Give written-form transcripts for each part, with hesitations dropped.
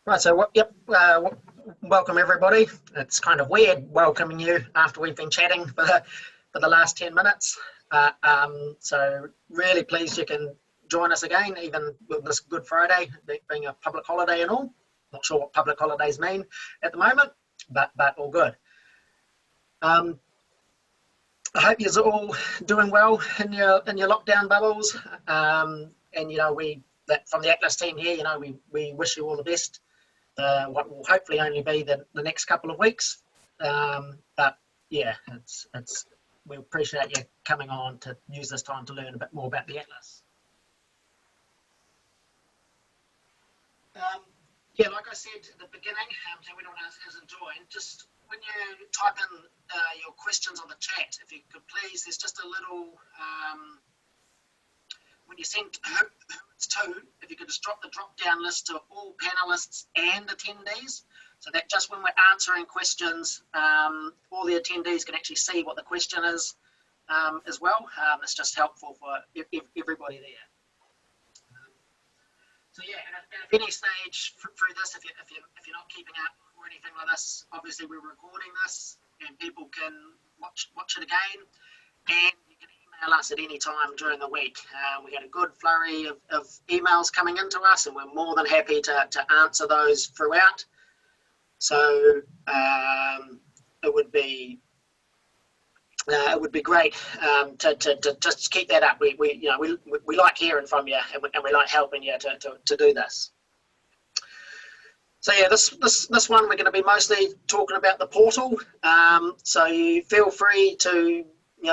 Right, so welcome everybody. It's kind of weird welcoming you after we've been chatting for the last 10 minutes. So really pleased you can join us again, even with this Good Friday being a public holiday and all. Not sure what public holidays mean at the moment, but all good. I hope you're all doing well in your lockdown bubbles. And you know, from the Atlas team here, you know, we wish you all the best. What will hopefully only be the next couple of weeks, but yeah, we appreciate you coming on to use this time to learn a bit more about the Atlas. Yeah, like I said at the beginning, so anyone else hasn't joined, just when you type in your questions on the chat, if you could please, there's just a little, when you send who it's to, if you could just drop the drop-down list to all panelists and attendees, so that just when we're answering questions, all the attendees can actually see what the question is as well. It's just helpful for everybody there. So yeah, and at any stage through this, if you're not keeping up or anything like this, obviously we're recording this and people can watch it again, and you can email us at any time during the week. We had a good flurry of emails coming into us, and we're more than happy to answer those throughout. So it would be great to just keep that up. We like hearing from you, and we like helping you to do this. So yeah, this one we're going to be mostly talking about the portal. So you feel free to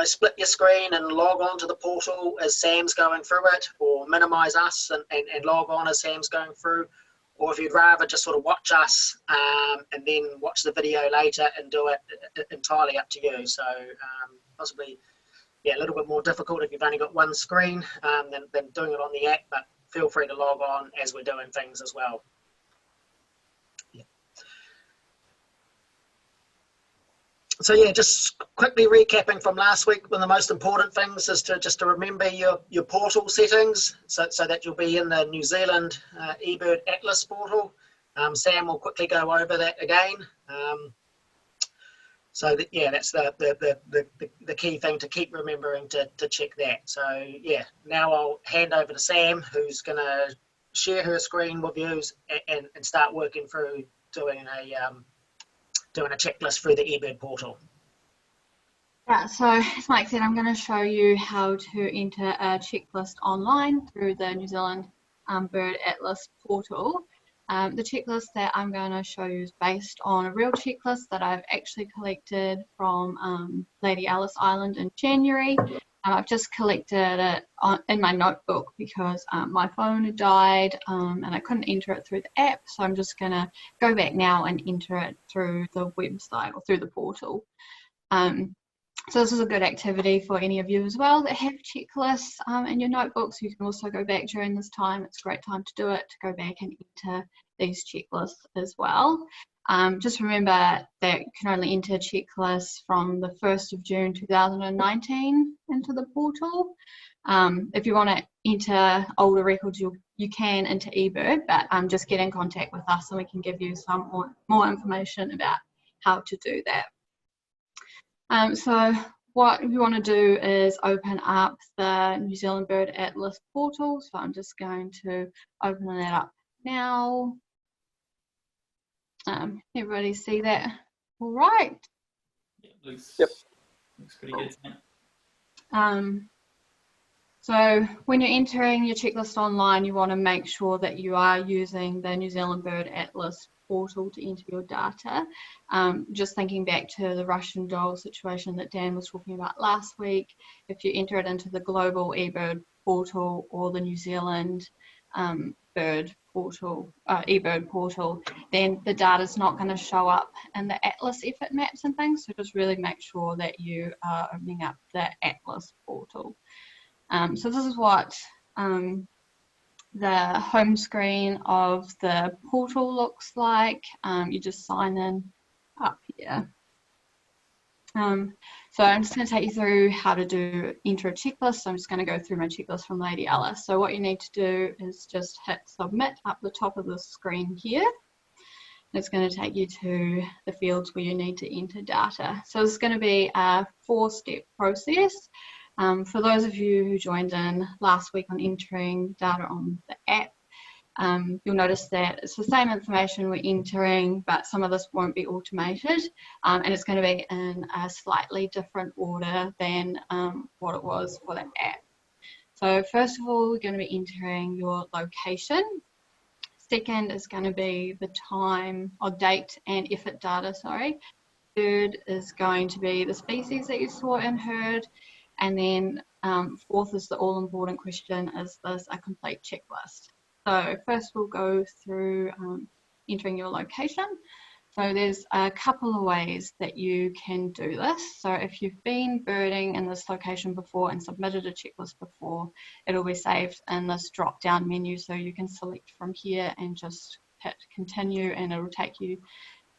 split your screen and log on to the portal as Sam's going through it, or minimize us and log on as Sam's going through. Or if you'd rather just sort of watch us and then watch the video later and do it, entirely up to you. So possibly, yeah, a little bit more difficult if you've only got one screen than doing it on the app, but feel free to log on as we're doing things as well. Yeah. So yeah, just quickly recapping from last week, one of the most important things is to remember your portal settings, so that you'll be in the New Zealand eBird Atlas portal. Sam will quickly go over that again. So that, yeah, that's the key thing to keep remembering to check that. So yeah, now I'll hand over to Sam, who's going to share her screen with you and start working through doing a checklist through the eBird portal. Yeah, so as Mike said, I'm going to show you how to enter a checklist online through the New Zealand Bird Atlas portal. The checklist that I'm going to show you is based on a real checklist that I've actually collected from Lady Alice Island in January. I've just collected it in my notebook because my phone had died and I couldn't enter it through the app, so I'm just going to go back now and enter it through the website or through the portal. So this is a good activity for any of you as well that have checklists in your notebooks. You can also go back during this time. It's a great time to do it, to go back and enter these checklists as well. Just remember that you can only enter checklists from the 1st of June 2019 into the portal. If you want to enter older records, you can into eBird, but just get in contact with us and we can give you some more information about how to do that. So what you want to do is open up the New Zealand Bird Atlas portal. So I'm just going to open that up now. Everybody see that? All right. Yep. Looks pretty good. So when you're entering your checklist online, you want to make sure that you are using the New Zealand Bird Atlas portal to enter your data. Just thinking back to the Russian doll situation that Dan was talking about last week, if you enter it into the global eBird portal or the New Zealand bird portal, eBird portal, then the data's not going to show up in the Atlas effort maps and things. So just really make sure that you are opening up the Atlas portal. So this is what the home screen of the portal looks like. You just sign in up here. So I'm just going to take you through how to enter a checklist. So I'm just going to go through my checklist from Lady Alice. So what you need to do is just hit submit up the top of the screen here. It's going to take you to the fields where you need to enter data. So it's going to be a 4-step process. For those of you who joined in last week on entering data on the app, you'll notice that it's the same information we're entering, but some of this won't be automated, and it's going to be in a slightly different order than what it was for the app. So first of all, we're going to be entering your location. Second is going to be the time or date and effort data, sorry. Third is going to be the species that you saw and heard. And then fourth is the all-important question, is this a complete checklist? So first we'll go through entering your location. So there's a couple of ways that you can do this. So if you've been birding in this location before and submitted a checklist before, it'll be saved in this drop-down menu. So you can select from here and just hit continue, and it'll take you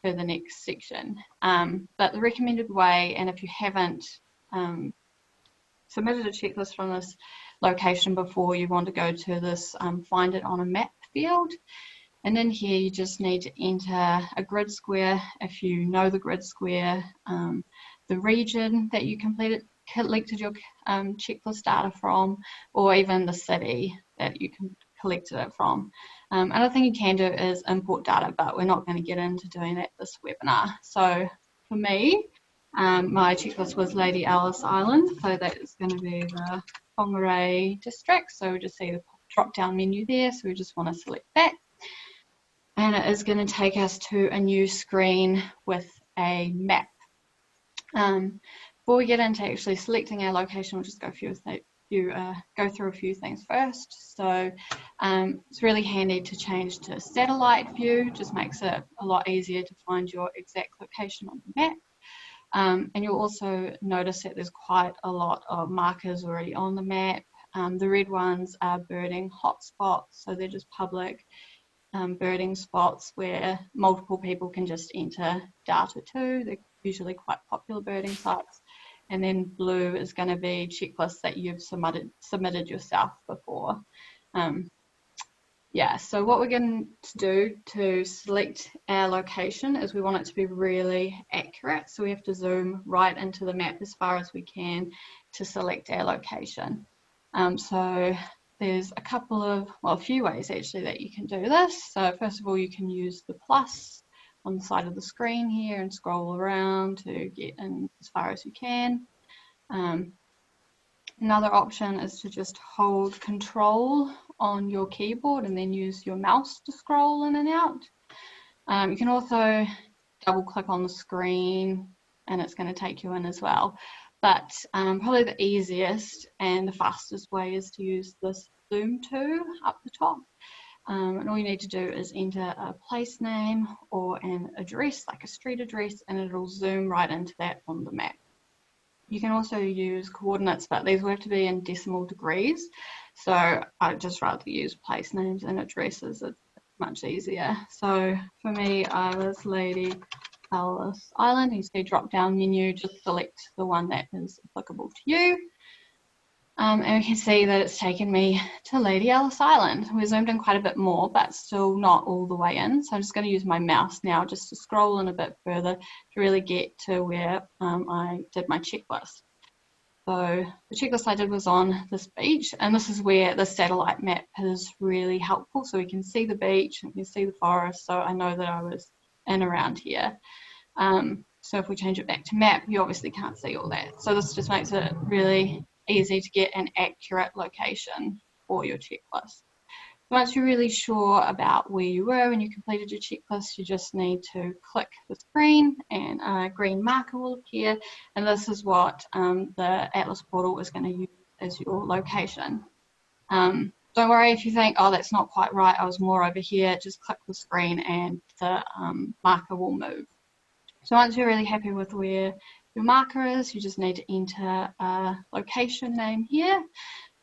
to the next section. But the recommended way, and if you haven't submitted a checklist from this location before, you want to go to this find it on a map field. And in here, you just need to enter a grid square if you know the grid square, the region that you collected your checklist data from, or even the city that you collected it from. Another thing you can do is import data, but we're not going to get into doing that this webinar. So for me, my checklist was Lady Alice Island, so that is going to be the Whangarei district. So we just see the drop-down menu there, so we just want to select that. And it is going to take us to a new screen with a map. Before we get into actually selecting our location, we'll just go through a few things first. So it's really handy to change to satellite view, just makes it a lot easier to find your exact location on the map. And you'll also notice that there's quite a lot of markers already on the map. The red ones are birding hotspots, so they're just public birding spots where multiple people can just enter data to. They're usually quite popular birding sites. And then blue is going to be checklists that you've submitted yourself before. Yeah, so what we're going to do to select our location is we want it to be really accurate. So we have to zoom right into the map as far as we can to select our location. So there's a few ways actually that you can do this. So first of all, you can use the plus on the side of the screen here and scroll around to get in as far as you can. Another option is to just hold control on your keyboard and then use your mouse to scroll in and out. You can also double click on the screen and it's going to take you in as well. But probably the easiest and the fastest way is to use this zoom to up the top. And all you need to do is enter a place name or an address, like a street address, and it'll zoom right into that on the map. You can also use coordinates, but these will have to be in decimal degrees. So I'd just rather use place names and addresses. It's much easier. So for me, I was Lady Alice Island. You see drop down menu, just select the one that is applicable to you. And we can see that it's taken me to Lady Alice Island. We're zoomed in quite a bit more, but still not all the way in. So I'm just going to use my mouse now just to scroll in a bit further to really get to where I did my checklist. So the checklist I did was on this beach, and this is where the satellite map is really helpful. So we can see the beach and we can see the forest. So I know that I was in around here. So if we change it back to map, you obviously can't see all that. So this just makes it really easy to get an accurate location for your checklist. Once you're really sure about where you were when you completed your checklist, you just need to click the screen and a green marker will appear. And this is what the Atlas portal is going to use as your location. Don't worry if you think, oh, that's not quite right, I was more over here. Just click the screen and the marker will move. So once you're really happy with where your marker is, you just need to enter a location name here.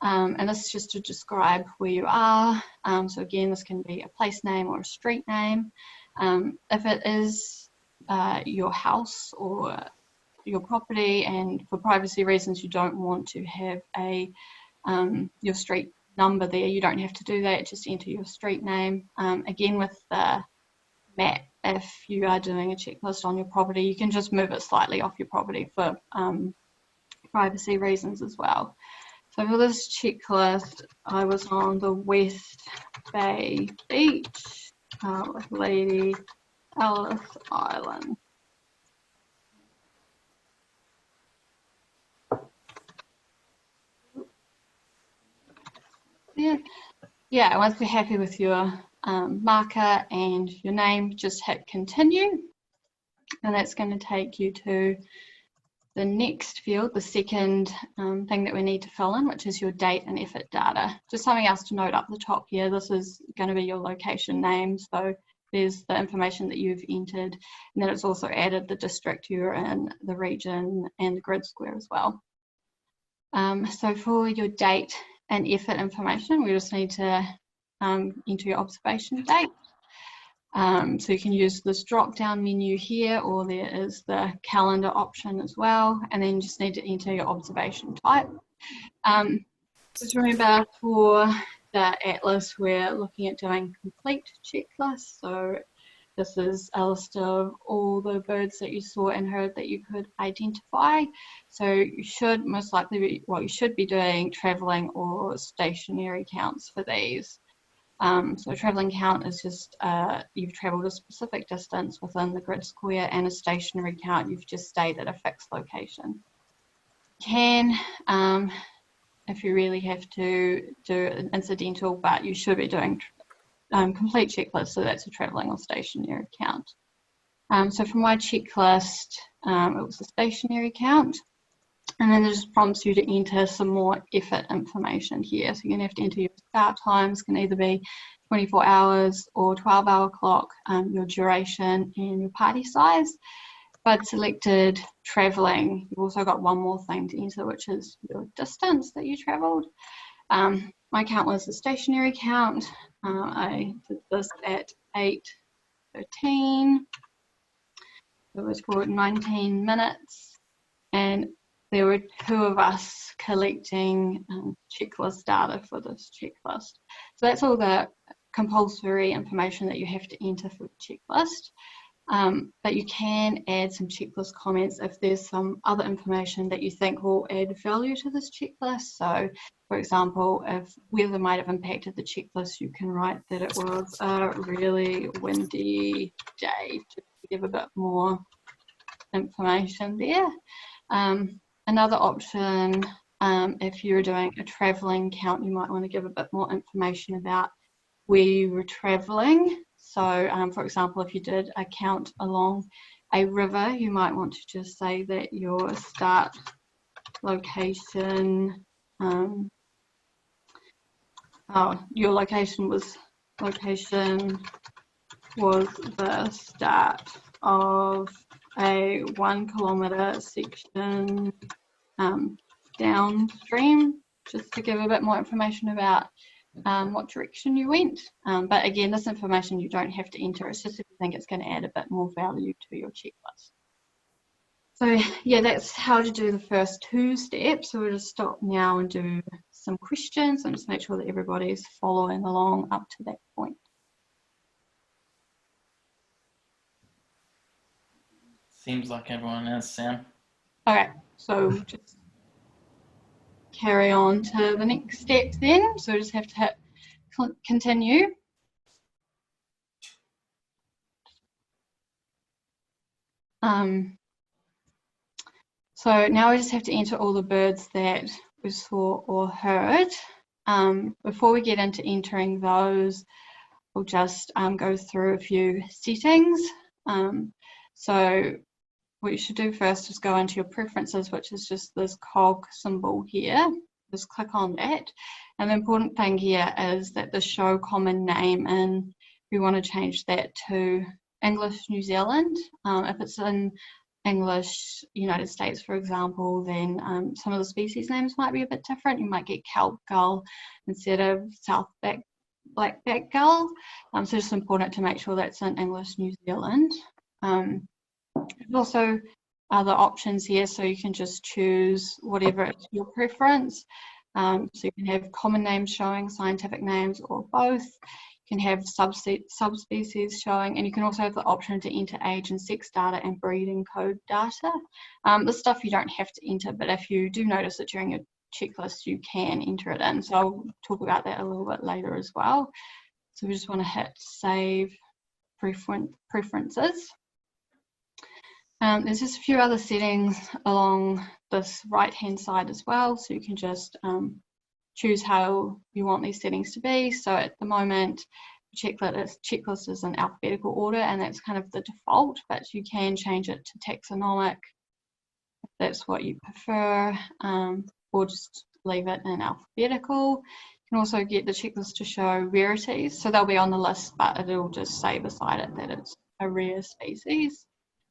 And this is just to describe where you are. So again, this can be a place name or a street name. If it is your house or your property, and for privacy reasons you don't want to have your street number there, you don't have to do that, just enter your street name. Again, with the map if you are doing a checklist on your property, you can just move it slightly off your property for privacy reasons as well. So for this checklist, I was on the West Bay Beach with Lady Ellis Island. Yeah, once you're happy with your marker and your name, just hit continue, and that's going to take you to the next field, the second thing that we need to fill in, which is your date and effort data. Just something else to note up the top here, this is going to be your location name, so there's the information that you've entered, and then it's also added the district you're in, the region, and the grid square as well. So for your date and effort information, we just need to enter your observation date. So you can use this drop-down menu here, or there is the calendar option as well, and then you just need to enter your observation type. Just remember, for the atlas, we're looking at doing complete checklists. So this is a list of all the birds that you saw and heard that you could identify. So you should most likely be, well, you should be doing travelling or stationary counts for these. So travelling count is just you've travelled a specific distance within the grid square, and a stationary count, you've just stayed at a fixed location. You can, if you really have to, do an incidental, but you should be doing complete checklist, so that's a travelling or stationary count. So for my checklist, it was a stationary count, and then it just prompts you to enter some more effort information here. So you're going to have to enter your start times, can either be 24 hours or 12-hour clock, your duration, and your party size. But selected travelling, you've also got one more thing to enter, which is your distance that you travelled. My count was a stationary count. I did this at 8:13. It was for 19 minutes, and there were 2 of us collecting checklist data for this checklist. So that's all the compulsory information that you have to enter for the checklist. But you can add some checklist comments if there's some other information that you think will add value to this checklist. So, for example, if weather might have impacted the checklist, you can write that it was a really windy day to give a bit more information there. Another option, if you're doing a travelling count, you might want to give a bit more information about where you were travelling. So, for example, if you did a count along a river, you might want to just say that your start location, your location was the start of a 1 kilometre section downstream, just to give a bit more information about what direction you went. But again, this information you don't have to enter, it's just if you think it's going to add a bit more value to your checklist. So yeah, that's how to do the first 2 steps. So we'll just stop now and do some questions and just make sure that everybody's following along up to that point. Seems like everyone is, Sam. Okay, so just carry on to the next step then. So we just have to hit continue. So now we just have to enter all the birds that we saw or heard. Before we get into entering those, we'll just go through a few settings. So what you should do first is go into your preferences, which is just this cog symbol here. Just click on that. And the important thing here is that the show common name, and we want to change that to English New Zealand. If it's in English United States, for example, then some of the species names might be a bit different. You might get kelp gull instead of south blackback gull. So it's important to make sure that's in English New Zealand. There's also other options here, so you can just choose whatever is your preference. So you can have common names showing, scientific names, or both. You can have subspecies showing, and you can also have the option to enter age and sex data and breeding code data. This stuff you don't have to enter, but if you do notice it during your checklist, you can enter it in. So I'll talk about that a little bit later as well. So we just want to hit save preferences. There's just a few other settings along this right hand side as well, so you can just choose how you want these settings to be. So at the moment, the checklist is in alphabetical order, and that's kind of the default, but you can change it to taxonomic if that's what you prefer, or just leave it in alphabetical. You can also get the checklist to show rarities, so they'll be on the list, but it'll just say beside it that it's a rare species.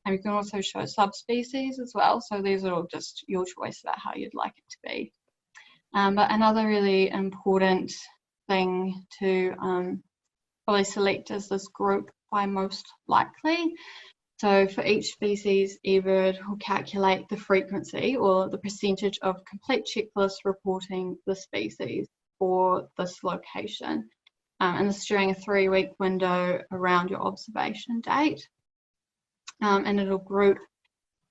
And you can also show subspecies as well, so these are all just your choice about how you'd like it to be. But another really important thing to probably select is this group by most likely. So for each species, eBird will calculate the frequency or the percentage of complete checklists reporting the species for this location. And this is during a 3-week window around your observation date. And it'll group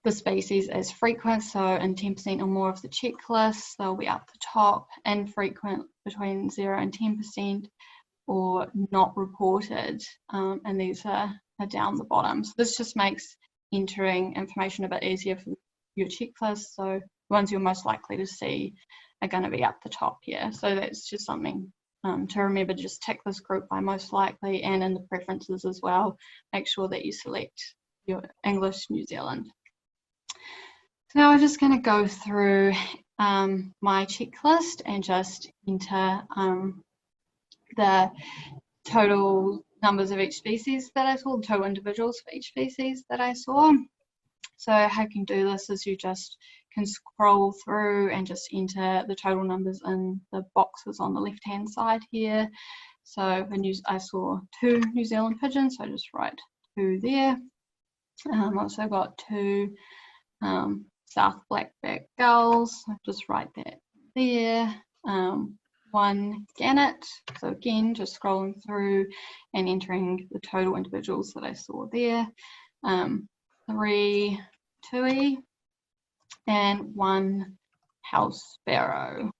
the species as frequent, so in 10% or more of the checklists, they'll be up the top, infrequent between 0 and 10%, or not reported, and these are down the bottom. So this just makes entering information a bit easier for your checklist, so the ones you're most likely to see are going to be up the top here. So that's just something to remember. Just tick this group by most likely, and in the preferences as well, make sure that you select your English New Zealand. So now we're just going to go through my checklist and just enter the total numbers of each species that I saw, the total individuals for each species that I saw. So how you can do this is you just can scroll through and just enter the total numbers in the boxes on the left hand side here. So I saw 2 New Zealand pigeons, so I just write 2 there. Also got 2 South blackback gulls, I'll just write that there. 1 gannet, so again just scrolling through and entering the total individuals that I saw there. 3 tui and 1 house sparrow.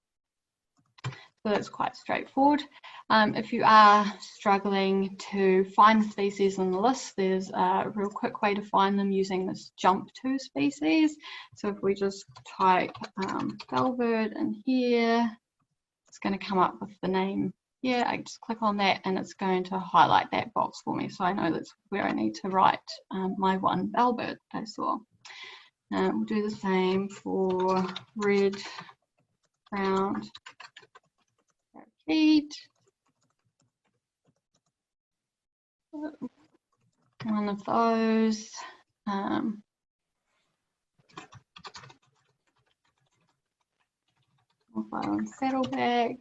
So that's quite straightforward. If you are struggling to find the species on the list, there's a real quick way to find them using this jump to species. So if we just type bellbird in here, it's going to come up with the name here. I just click on that and it's going to highlight that box for me, so I know that's where I need to write my 1 bellbird that I saw. We'll do the same for red crowned parakeet. 1 of those. Saddleback.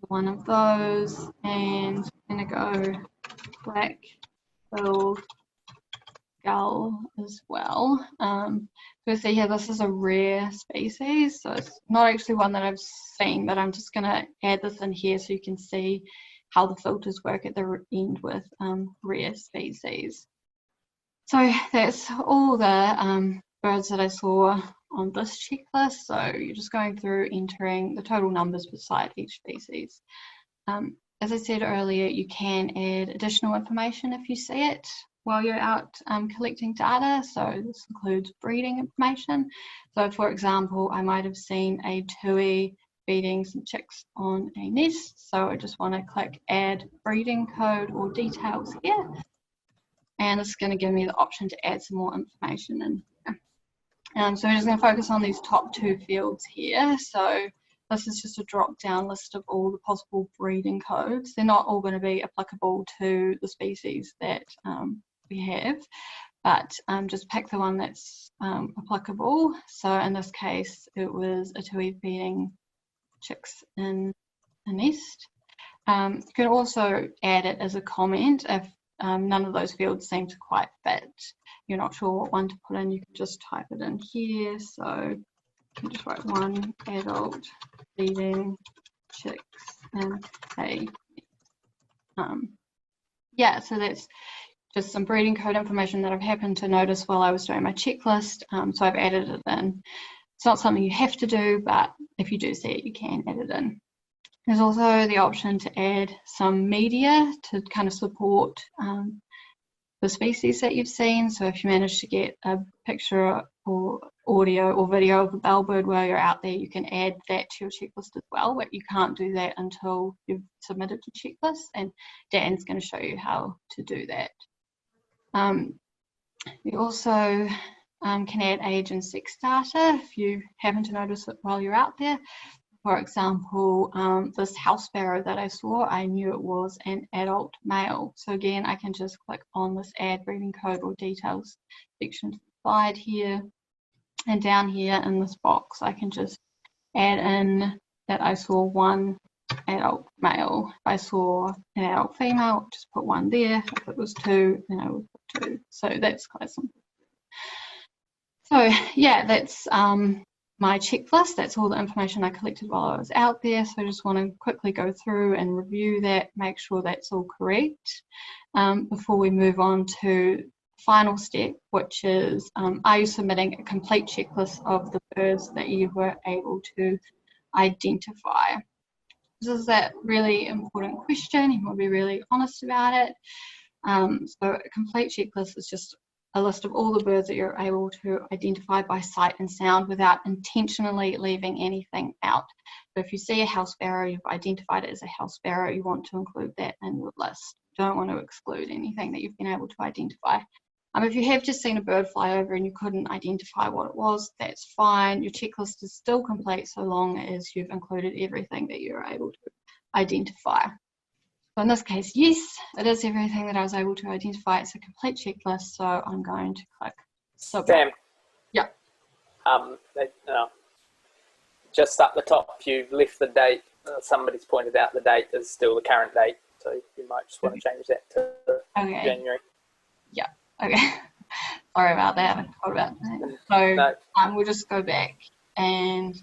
1 of those, and I'm going to go black-billed gull as well. So see here, this is a rare species, so it's not actually one that I've seen, but I'm just going to add this in here so you can see how the filters work at the end with rare species. So that's all the birds that I saw on this checklist. So you're just going through entering the total numbers beside each species. As I said earlier, you can add additional information if you see it while you're out collecting data. So this includes breeding information. So for example, I might have seen a tui feeding some chicks on a nest. So I just want to click add breeding code or details here. And it's going to give me the option to add some more information in here. So we're just going to focus on these top 2 fields here. So this is just a drop-down list of all the possible breeding codes. They're not all going to be applicable to the species that we have, but just pick the one that's applicable. So in this case, it was a tui feeding chicks in a nest. You can also add it as a comment if none of those fields seem to quite fit. You're not sure what one to put in, you can just type it in here. So you can just write 1 adult feeding chicks and a yeah, so that's just some breeding code information that I've happened to notice while I was doing my checklist. So I've added it in. It's not something you have to do, but if you do see it, you can add it in. There's also the option to add some media to kind of support the species that you've seen. So if you manage to get a picture or audio or video of a bellbird while you're out there, you can add that to your checklist as well, but you can't do that until you've submitted your checklist, and Dan's going to show you how to do that. You also can add age and sex data if you happen to notice it while you're out there. For example, this house sparrow that I saw, I knew it was an adult male. So again, I can just click on this add breeding code or details section to the side here. And down here in this box, I can just add in that I saw one adult male. If I saw an adult female, just put one there. If it was two, then I would put two. So that's quite simple. So yeah, that's my checklist. That's all the information I collected while I was out there. So I just want to quickly go through and review that, make sure that's all correct before we move on to the final step, which is are you submitting a complete checklist of the birds that you were able to identify? This is that really important question. You want to be really honest about it. So a complete checklist is just a list of all the birds that you're able to identify by sight and sound without intentionally leaving anything out. So if you see a house sparrow, you've identified it as a house sparrow, you want to include that in your list. You don't want to exclude anything that you've been able to identify. If you have just seen a bird fly over and you couldn't identify what it was, that's fine. Your checklist is still complete so long as you've included everything that you're able to identify. So in this case, yes, it is everything that I was able to identify. It's a complete checklist, so I'm going to click submit. Sam. Yeah. Just up the top, you've left the date. Somebody's pointed out the date is still the current date, so you might just want to change that to January. Yeah. Okay. Sorry about that. I forgot about that. So no. We'll just go back and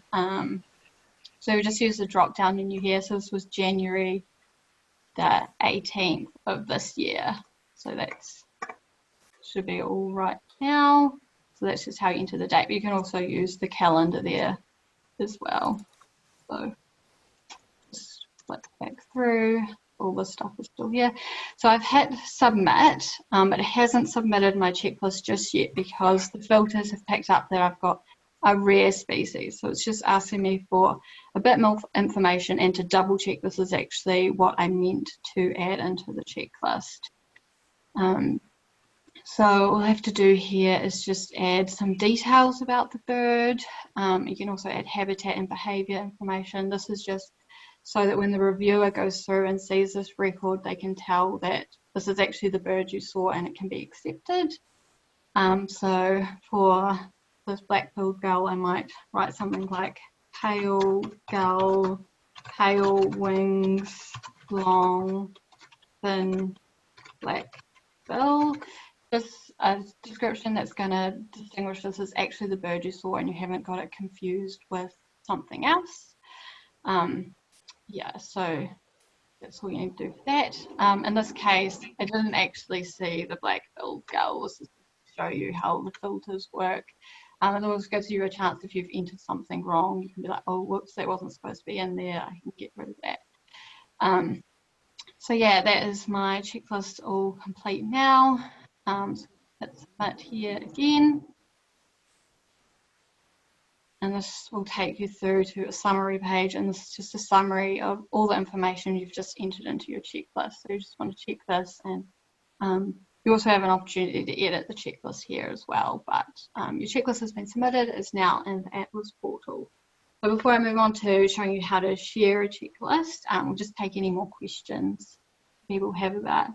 so we just use the drop down menu here. So this was January the 18th of this year. So that's should be all right now. So that's just how you enter the date. But you can also use the calendar there as well. So just flip back through. All this stuff is still here. So I've hit submit, but it hasn't submitted my checklist just yet because the filters have picked up that I've got a rare species. So it's just asking me for a bit more information and to double check this is actually what I meant to add into the checklist. So all I have to do here is just add some details about the bird. You can also add habitat and behavior information. This is just so that when the reviewer goes through and sees this record, they can tell that this is actually the bird you saw and it can be accepted. So for this black-billed gull, I might write something like pale gull, pale wings, long, thin, black bill. Just a description that's going to distinguish this as actually the bird you saw and you haven't got it confused with something else. Yeah, so that's all you need to do for that. In this case, I didn't actually see the black-billed gull. This is to show you how the filters work. It also gives you a chance if you've entered something wrong. You can be like, oh, whoops, that wasn't supposed to be in there. I can get rid of that. So yeah, that is my checklist all complete now. So let's submit here again. And this will take you through to a summary page, and this is just a summary of all the information you've just entered into your checklist. So you just want to check this, and you also have an opportunity to edit the checklist here as well. But your checklist has been submitted, it's now in the Atlas portal. So before I move on to showing you how to share a checklist, we'll just take any more questions people have about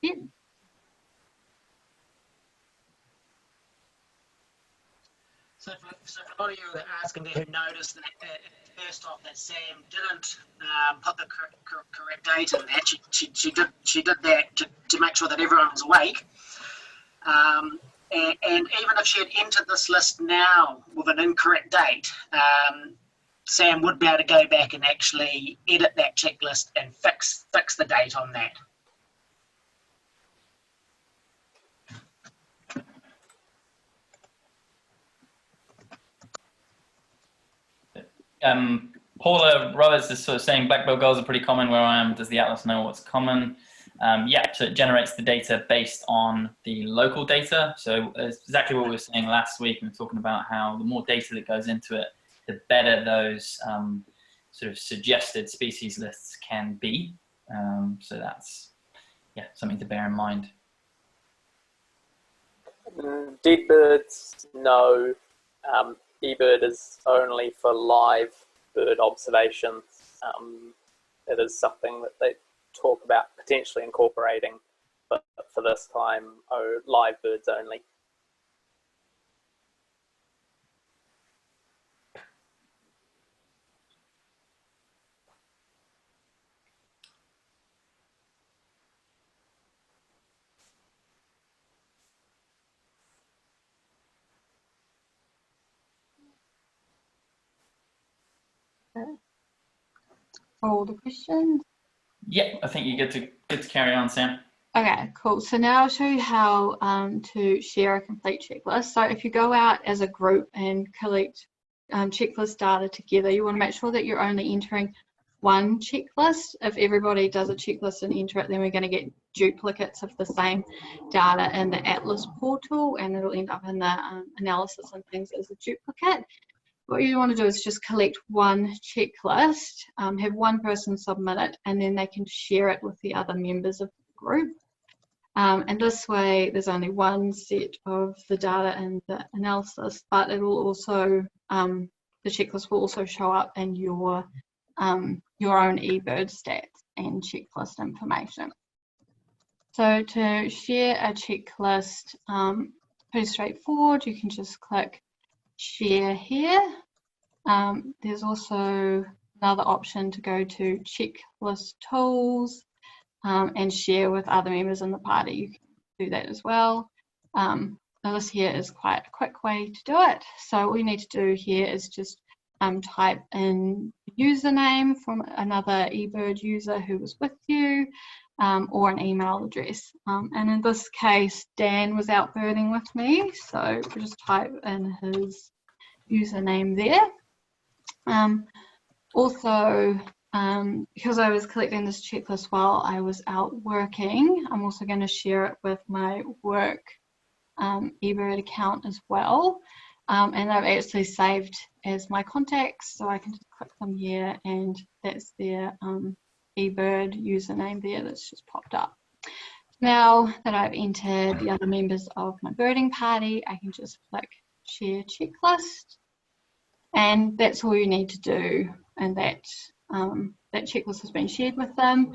it. So for a lot of you that are asking there who noticed that first off that Sam didn't put the correct date in that, she did that to make sure that everyone was awake. And even if she had entered this list now with an incorrect date, Sam would be able to go back and actually edit that checklist and fix the date on that. Paula Rose is sort of saying black belt goals are pretty common where I am. Does the atlas know what's common? Yeah, so it generates the data based on the local data. So it's exactly what we were saying last week. We were talking about how the more data that goes into it, the better those sort of suggested species lists can be. So that's, yeah, something to bear in mind. Dead birds, no. eBird is only for live bird observations. It is something that they talk about potentially incorporating, but for this time, live birds only. All the questions. Yeah, I think you're good to carry on, Sam. Okay, cool. So now I'll show you how to share a complete checklist. So if you go out as a group and collect checklist data together, you want to make sure that you're only entering one checklist. If everybody does a checklist and enter it, then we're going to get duplicates of the same data in the Atlas portal, and it'll end up in the analysis and things as a duplicate. What you want to do is just collect one checklist, have one person submit it, and then they can share it with the other members of the group. And this way, there's only one set of the data in the analysis, but it will also, the checklist will also show up in your own eBird stats and checklist information. So to share a checklist, pretty straightforward. You can just click share here. There's also another option to go to checklist tools and share with other members in the party. You can do that as well. Now this here is quite a quick way to do it. So all you need to do here is just type in username from another eBird user who was with you, or an email address. And in this case, Dan was out birding with me, so we'll just type in his username there. Also, because I was collecting this checklist while I was out working, I'm also going to share it with my work eBird account as well. And I've actually saved as my contacts, so I can just click them here, and that's their eBird username there that's just popped up. Now that I've entered the other members of my birding party, I can just click share checklist, and that's all you need to do, and that that checklist has been shared with them.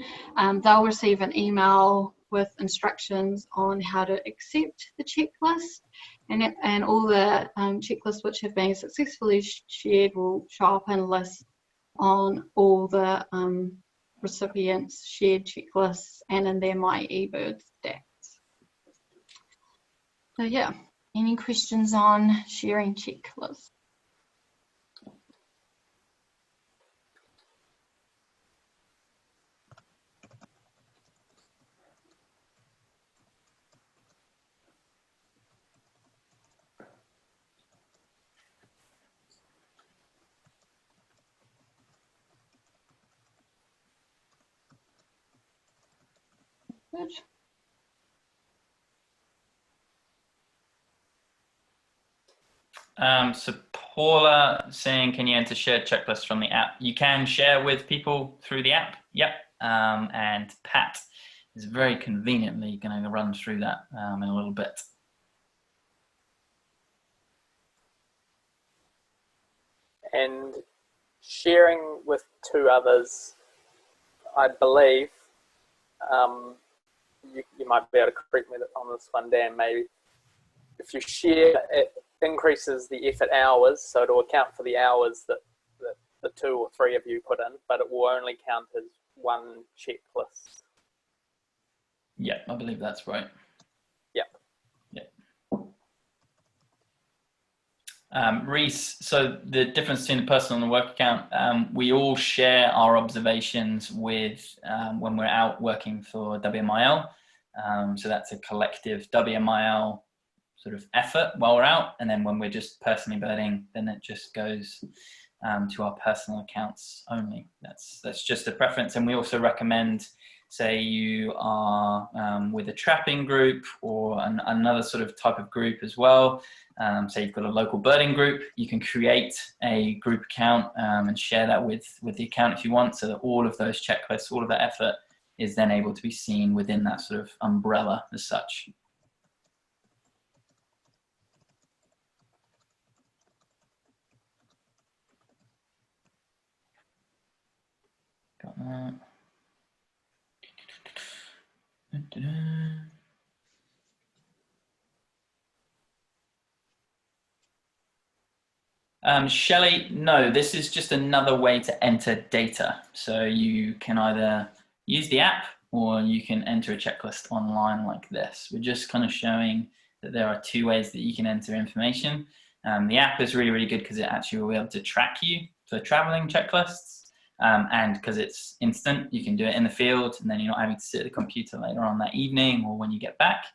They'll receive an email with instructions on how to accept the checklist, and all the checklists which have been successfully shared will show up in lists on all the recipients' shared checklists and in their My eBird stats. So yeah, any questions on sharing checklists? Good. So Paula saying, can you enter shared checklists from the app? You can share with people through the app. Yep. And Pat is very conveniently going to run through that in a little bit. And sharing with two others, I believe, you might be able to correct me on this one, Dan, maybe. If you share, it increases the effort hours, so it'll account for the hours that the 2 or 3 of you put in, but it will only count as one checklist. Yeah, I believe that's right. Yep. Yeah. Reese, so the difference between the personal and the work account, we all share our observations with when we're out working for WMIL. So that's a collective WMIL sort of effort while we're out. And then when we're just personally birding, then it just goes to our personal accounts only. That's just a preference. And we also recommend, say you are with a trapping group or another sort of type of group as well. Say you've got a local birding group, you can create a group account and share that with the account if you want, so that all of those checklists, all of that effort is then able to be seen within that sort of umbrella as such. Got that. Shelley, no, this is just another way to enter data. So you can either use the app or you can enter a checklist online like this. We're just kind of showing that there are two ways that you can enter information. The app is really, really good because it actually will be able to track you for traveling checklists. And because it's instant, you can do it in the field and then you're not having to sit at the computer later on that evening or when you get back.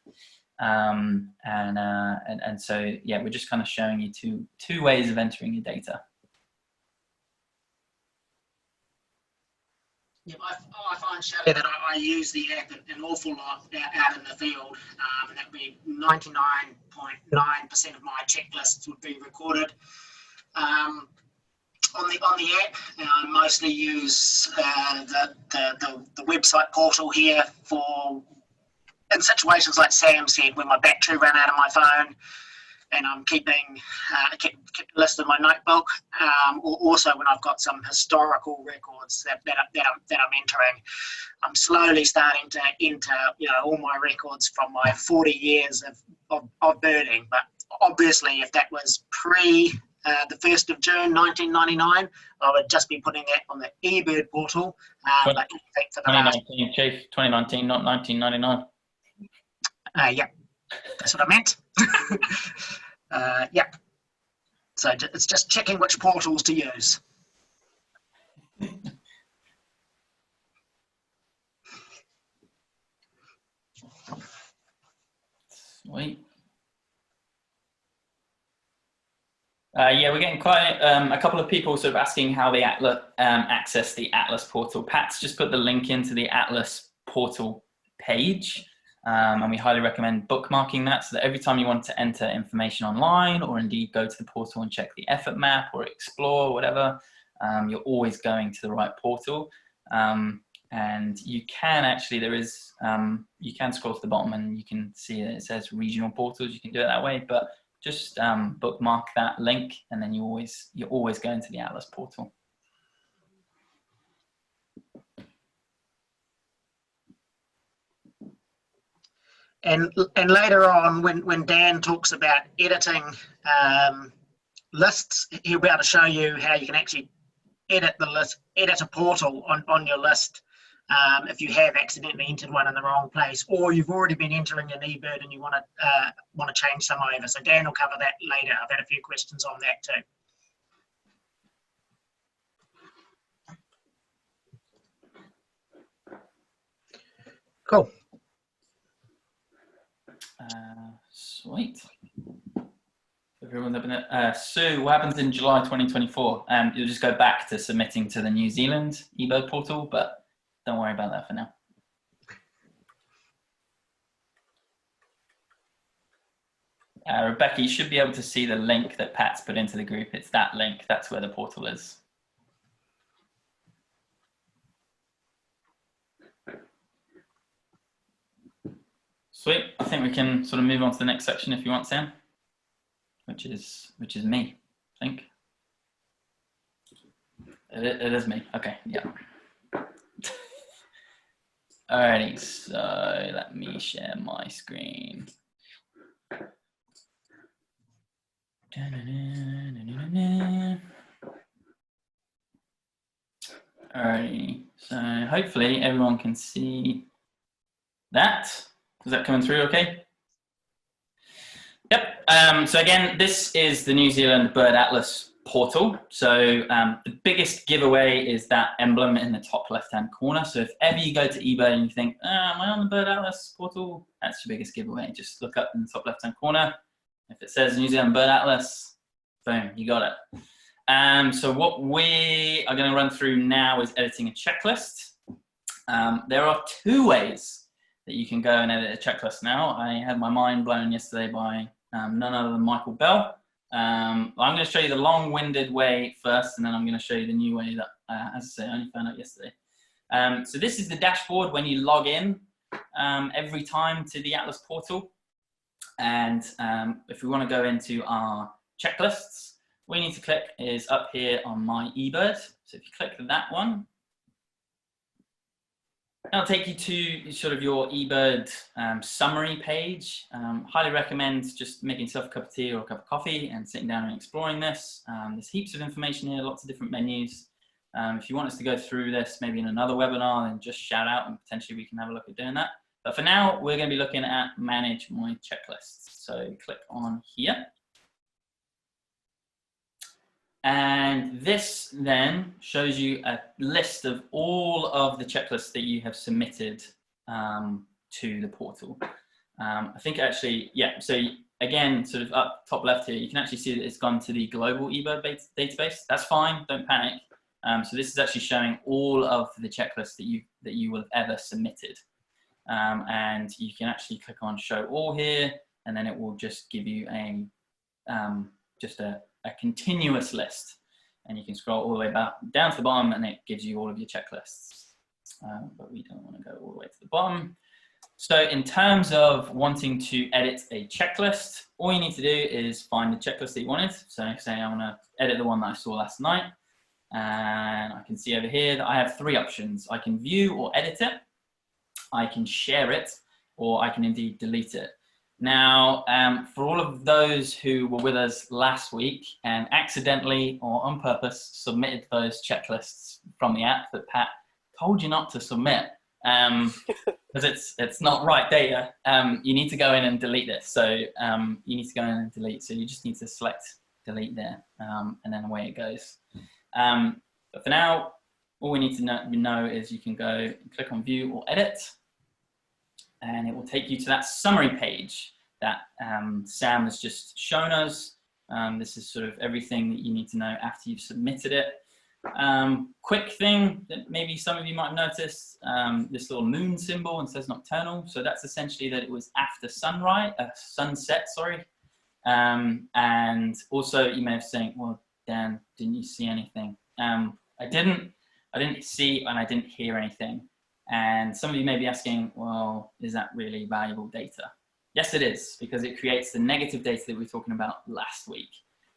And so, yeah, we're just kind of showing you two ways of entering your data. Yeah, I find, Shelley, that I use the app an awful lot out in the field. That would be 99.9% of my checklists would be recorded. On the app, I mostly use the website portal here for, in situations like Sam said, when my battery ran out of my phone and I'm kept a list in my notebook, or also when I've got some historical records that I'm entering. I'm slowly starting to enter, all my records from my 40 years of birding. But obviously, if that was pre the 1st of June 1999, I would just be putting that on the eBird portal. But for the 2019, Chief, 2019, not 1999. Yeah, that's what I meant. Yeah. So it's just checking which portals to use. Sweet. Yeah, we're getting quite a couple of people sort of asking how they access the Atlas portal. Pat's just put the link into the Atlas portal page, and we highly recommend bookmarking that so that every time you want to enter information online or indeed go to the portal and check the effort map or explore or whatever, you're always going to the right portal. And you can actually, you can scroll to the bottom and you can see that it says regional portals. You can do it that way, but just bookmark that link and then you're always going to the Atlas portal. And later on, when Dan talks about editing lists, he'll be able to show you how you can actually edit the list, edit a portal on your list if you have accidentally entered one in the wrong place, or you've already been entering an eBird and you want to change some over. So Dan will cover that later. I've had a few questions on that too. Cool. Sweet. Everyone, Sue, what happens in July 2024? You'll just go back to submitting to the New Zealand eBird portal, but don't worry about that for now. Rebecca, you should be able to see the link that Pat's put into the group. It's that link. That's where the portal is. Sweet. I think we can sort of move on to the next section if you want, Sam, which is me, I think. It is me. Okay, yeah. Alrighty, so let me share my screen. Alrighty, so hopefully everyone can see that. Is that coming through okay? Yep. So again, this is the New Zealand Bird Atlas portal. So the biggest giveaway is that emblem in the top left-hand corner. So if ever you go to eBird and you think, am I on the Bird Atlas portal? That's your biggest giveaway. Just look up in the top left-hand corner. If it says New Zealand Bird Atlas, boom, you got it. So what we are going to run through now is editing a checklist. There are two ways that you can go and edit a checklist now. I had my mind blown yesterday by none other than Michael Bell. I'm going to show you the long-winded way first, and then I'm going to show you the new way that, as I say, I only found out yesterday. So this is the dashboard when you log in every time to the Atlas portal. And if we want to go into our checklists, what you need to click is up here on My eBird. So if you click that one, that'll take you to sort of your eBird summary page. Highly recommend just making yourself a cup of tea or a cup of coffee and sitting down and exploring this. There's heaps of information here, lots of different menus. If you want us to go through this maybe in another webinar, then just shout out and potentially we can have a look at doing that. But for now, we're going to be looking at Manage My Checklists. So click on here. And this then shows you a list of all of the checklists that you have submitted to the portal. I think actually, yeah, so again, sort of up top left here, you can actually see that it's gone to the global eBird database. That's fine, don't panic. So this is actually showing all of the checklists that you will have ever submitted. And you can actually click on Show All here, and then it will just give you a continuous list, and you can scroll all the way back down to the bottom and it gives you all of your checklists, but we don't want to go all the way to the bottom. So in terms of wanting to edit a checklist, all you need to do is find the checklist that you wanted. So say I want to edit the one that I saw last night, and I can see over here that I have three options. I can view or edit it, I can share it, or I can indeed delete it. Now, for all of those who were with us last week and accidentally or on purpose submitted those checklists from the app that Pat told you not to submit, because it's not right data, you need to go in and delete this. So you need to go in and delete. So you just need to select delete there, and then away it goes. But for now, all we need to know is you can go and click on View or Edit, and it will take you to that summary page that Sam has just shown us. This is sort of everything that you need to know after you've submitted it. Quick thing that maybe some of you might have noticed, this little moon symbol and says nocturnal. So that's essentially that it was after sunset, sorry. And also you may have saying, well, Dan, didn't you see anything? I didn't see and I didn't hear anything. And some of you may be asking, well, is that really valuable data? Yes, it is, because it creates the negative data that we were talking about last week.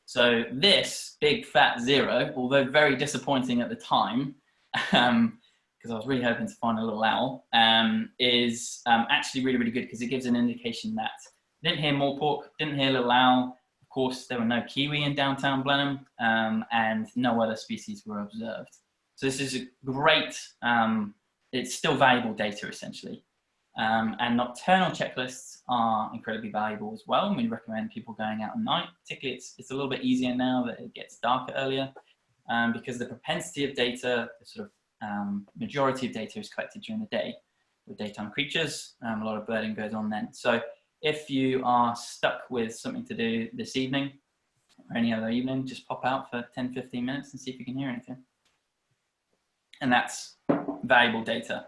So this big fat 0, although very disappointing at the time, because I was really hoping to find a little owl, is actually really, really good because it gives an indication that didn't hear moorpork, didn't hear little owl. Of course, there were no kiwi in downtown Blenheim, and no other species were observed. So this is a great, it's still valuable data essentially. And nocturnal checklists are incredibly valuable as well. And we recommend people going out at night. Particularly, it's a little bit easier now that it gets darker earlier, because the propensity of data, the sort of majority of data is collected during the day with daytime creatures. A lot of birding goes on then. So if you are stuck with something to do this evening or any other evening, just pop out for 10-15 minutes and see if you can hear anything. And that's valuable data.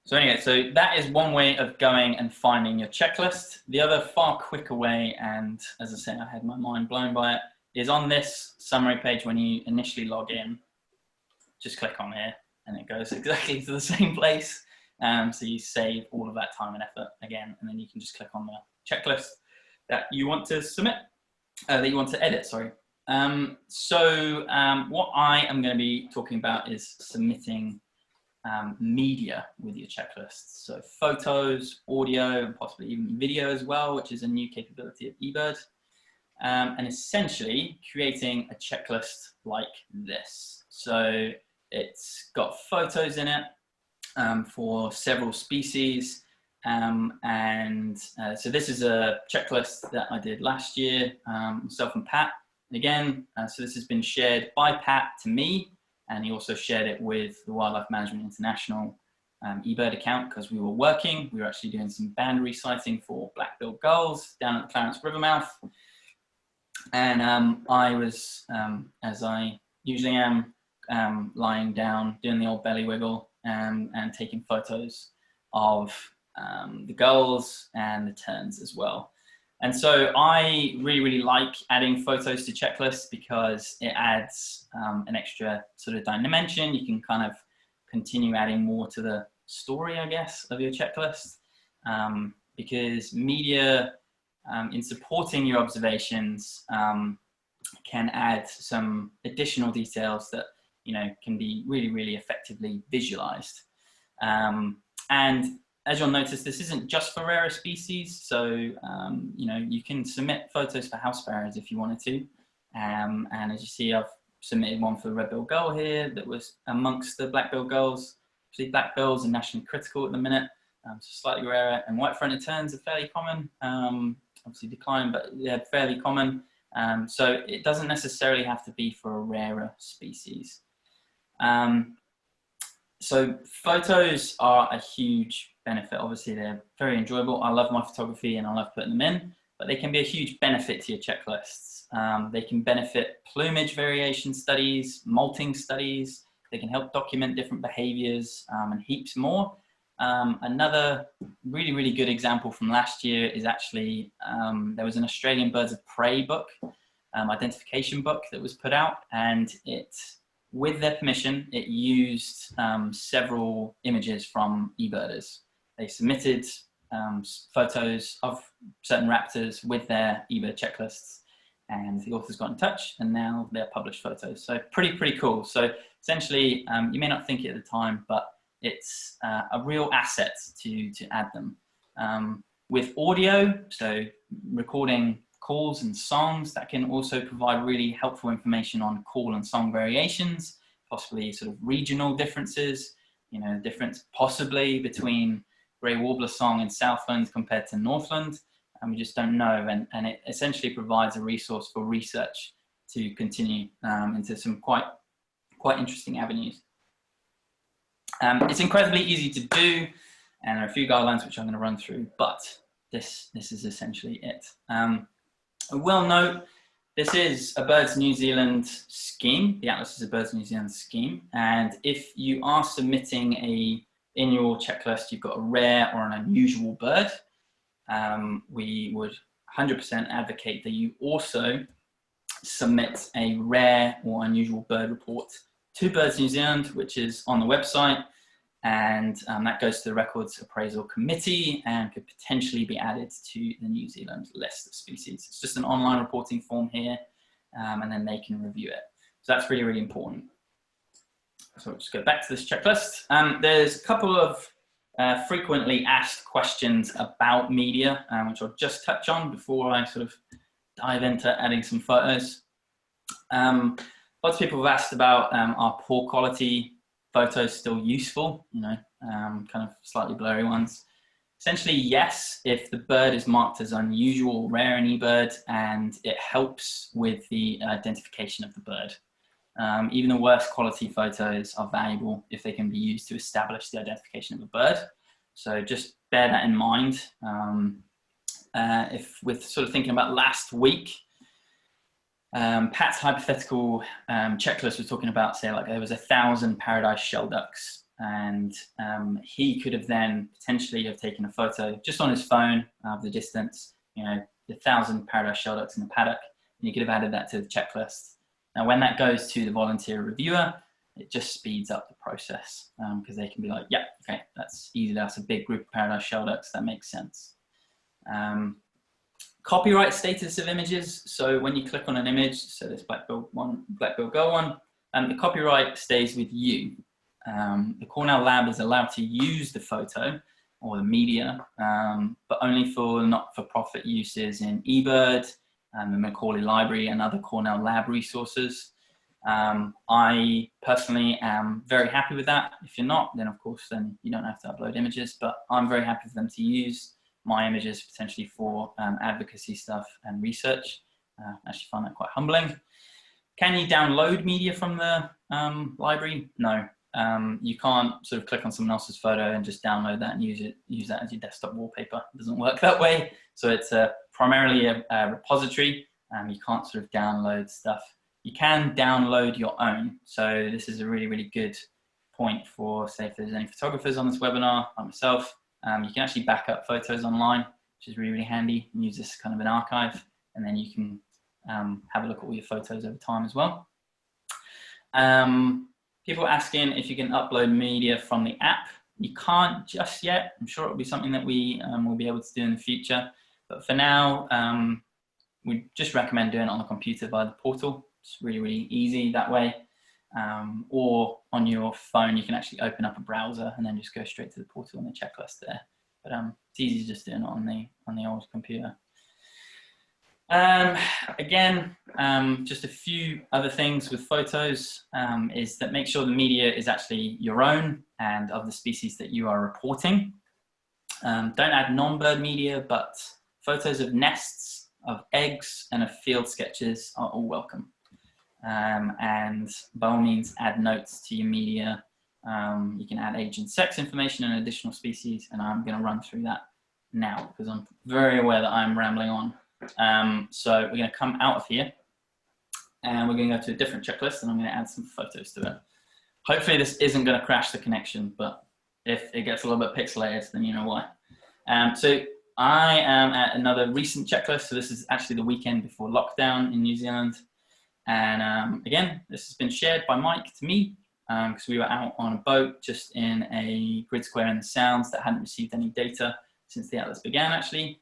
So anyway, so that is one way of going and finding your checklist. The other far quicker way, and as I said, I had my mind blown by it, is on this summary page when you initially log in. Just click on here and it goes exactly to the same place. So you save all of that time and effort again, and then you can just click on the checklist that you want to submit, that you want to edit, sorry. What I am going to be talking about is submitting media with your checklists. So photos, audio, and possibly even video as well, which is a new capability of eBird. And essentially creating a checklist like this. So it's got photos in it for several species, So this is a checklist that I did last year, myself and Pat. And again, so this has been shared by Pat to me, and he also shared it with the Wildlife Management International eBird account, because we were actually doing some band reciting for black-billed gulls down at the Clarence River mouth. And I was, as I usually am, lying down, doing the old belly wiggle, and taking photos of the gulls and the terns as well. And so I really like adding photos to checklists, because it adds an extra sort of dimension. You can kind of continue adding more to the story, I guess, of your checklist, because media, in supporting your observations, can add some additional details that, you know, can be really effectively visualized. And as you'll notice, this isn't just for rarer species. So, you know, you can submit photos for house sparrows if you wanted to. And as you see, I've submitted one for the red-billed gull here that was amongst the black-billed gulls. Actually, black bills are nationally critical at the minute, so slightly rarer. And white-fronted terns are fairly common, obviously declining, but they're fairly common. So it doesn't necessarily have to be for a rarer species. So photos are a huge benefit. Obviously, they're very enjoyable. I love my photography and I love putting them in, but they can be a huge benefit to your checklists. They can benefit plumage variation studies, molting studies. They can help document different behaviors, and heaps more. Another really good example from last year is actually, there was an Australian birds of prey book, identification book that was put out, and it, with their permission, it used several images from eBirders. They submitted photos of certain raptors with their eBird checklists, and the authors got in touch, and now they're published photos. So pretty cool. So essentially, you may not think it at the time, but it's a real asset to add them. With audio, so recording calls and songs, that can also provide really helpful information on call and song variations, possibly sort of regional differences, you know, difference possibly between grey warbler song in Southland compared to Northland, and we just don't know. And it essentially provides a resource for research to continue into some quite interesting avenues. It's incredibly easy to do, and there are a few guidelines which I'm going to run through, but this is essentially it. I will note, this is a Birds New Zealand scheme. The Atlas is a Birds New Zealand scheme, and if you are submitting in your checklist, you've got a rare or an unusual bird, we would 100% advocate that you also submit a rare or unusual bird report to Birds New Zealand, which is on the website, and that goes to the Records Appraisal Committee and could potentially be added to the New Zealand list of species. It's just an online reporting form here, and then they can review it. So that's really important. So we'll just go back to this checklist. There's a couple of frequently asked questions about media, which I'll just touch on before I sort of dive into adding some photos. Lots of people have asked about, are poor quality photos still useful? You know, kind of slightly blurry ones. Essentially, yes, if the bird is marked as unusual, rare in eBird, and it helps with the identification of the bird. Even the worst quality photos are valuable if they can be used to establish the identification of a bird. So just bear that in mind. If we're sort of thinking about last week, Pat's hypothetical checklist was talking about, say, like there was 1,000 paradise shell ducks, and he could have then potentially have taken a photo just on his phone of the distance, you know, the 1,000 paradise shell ducks in the paddock, and he could have added that to the checklist. Now, when that goes to the volunteer reviewer, it just speeds up the process, because they can be like, yeah, okay, that's easy, that's a big group of paradise shell ducks, that makes sense. Copyright status of images. So when you click on an image, so this black-billed gull one, the copyright stays with you. The Cornell lab is allowed to use the photo or the media, but only for not-for-profit uses in eBird, the Macaulay Library and other Cornell lab resources. I personally am very happy with that. If you're not, then of course, then you don't have to upload images, but I'm very happy for them to use my images potentially for advocacy stuff and research. I actually find that quite humbling. Can you download media from the library? No. You can't sort of click on someone else's photo and just download that and use that as your desktop wallpaper. It doesn't work that way. So it's primarily a repository. You can't sort of download stuff. You can download your own. So this is a really, really good point for, say, if there's any photographers on this webinar, like myself, you can actually back up photos online, which is really, really handy, and use this kind of an archive, and then you can have a look at all your photos over time as well. People asking if you can upload media from the app. You can't just yet. I'm sure it'll be something that we will be able to do in the future. But for now, we just recommend doing it on the computer via the portal. It's really, really easy that way. Or on your phone, you can actually open up a browser and then just go straight to the portal and the checklist there. But it's easy just doing it on the old computer. Again, just a few other things with photos is that make sure the media is actually your own and of the species that you are reporting. Don't add non-bird media, but photos of nests, of eggs, and of field sketches are all welcome. And by all means, add notes to your media. You can add age and sex information and additional species, and I'm going to run through that now because I'm very aware that I'm rambling on. So we're going to come out of here and we're going to go to a different checklist, and I'm going to add some photos to it. Hopefully this isn't going to crash the connection, but if it gets a little bit pixelated, then you know why. So I am at another recent checklist. So this is actually the weekend before lockdown in New Zealand. And again, this has been shared by Mike to me because we were out on a boat just in a grid square in the Sounds that hadn't received any data since the atlas began, actually.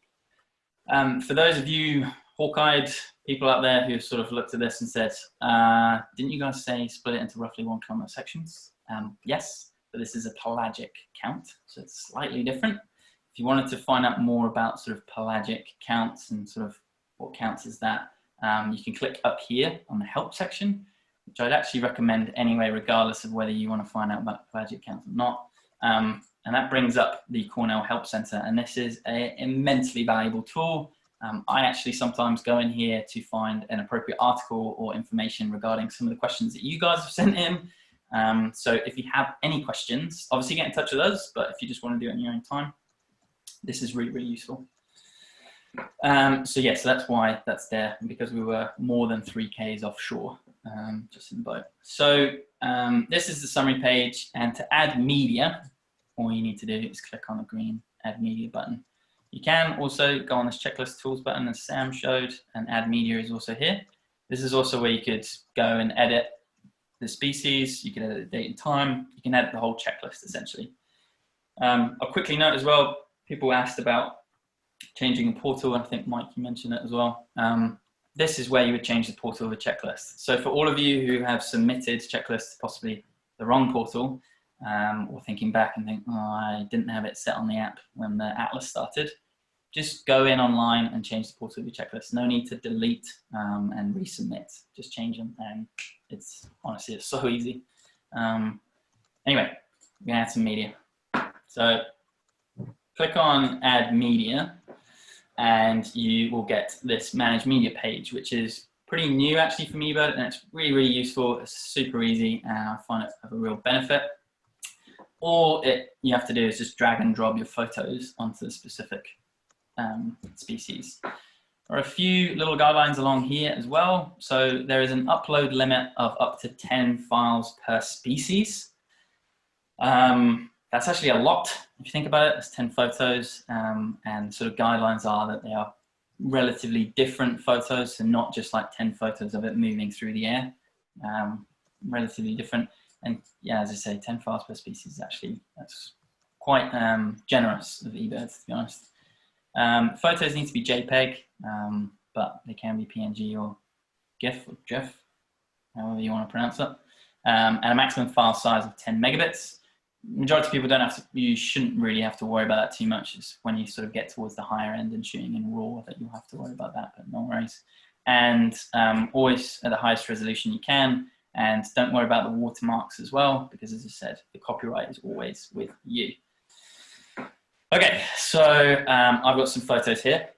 For those of you hawk-eyed people out there who have sort of looked at this and said, didn't you guys say split it into roughly 1 kilometer sections? Yes, but this is a pelagic count, so it's slightly different. If you wanted to find out more about sort of pelagic counts and sort of what counts as that, you can click up here on the help section, which I'd actually recommend anyway, regardless of whether you want to find out about pelagic counts or not. And that brings up the Cornell Help Center, and this is an immensely valuable tool. I actually sometimes go in here to find an appropriate article or information regarding some of the questions that you guys have sent in. So if you have any questions, obviously get in touch with us, but if you just want to do it in your own time, this is really, really useful. So yeah, so that's why that's there, because we were more than 3 Ks offshore, just in the boat. So this is the summary page, and to add media, all you need to do is click on the green Add Media button. You can also go on this Checklist Tools button, as Sam showed, and Add Media is also here. This is also where you could go and edit the species, you can edit the date and time, you can edit the whole checklist, essentially. I'll quickly note as well, people asked about changing the portal, and I think Mike, you mentioned it as well. This is where you would change the portal of a checklist. So for all of you who have submitted checklists to possibly the wrong portal, or thinking back and think, oh, I didn't have it set on the app when the atlas started, just go in online and change the portal of your checklist. No need to delete and resubmit, just change them, and it's honestly, it's so easy. Anyway, we're gonna add some media. So click on Add Media, and you will get this Manage Media page, which is pretty new actually for eBird, and it's really, really useful. It's super easy, and I find it of a real benefit. All you have to do is just drag and drop your photos onto the specific species. There are a few little guidelines along here as well. So there is an upload limit of up to 10 files per species. That's actually a lot. If you think about it, it's 10 photos, and sort of guidelines are that they are relatively different photos, so not just like 10 photos of it moving through the air, relatively different. And yeah, as I say, 10 files per species is actually, that's quite generous of eBird, to be honest. Photos need to be JPEG, but they can be PNG or GIF or GIF, however you want to pronounce it, and a maximum file size of 10 megabits. Majority of people don't have to, you shouldn't really have to worry about that too much. It's when you sort of get towards the higher end and shooting in RAW that you'll have to worry about that, but no worries. And always at the highest resolution you can, And don't worry about the watermarks as well, because as I said, the copyright is always with you. Okay, so I've got some photos here,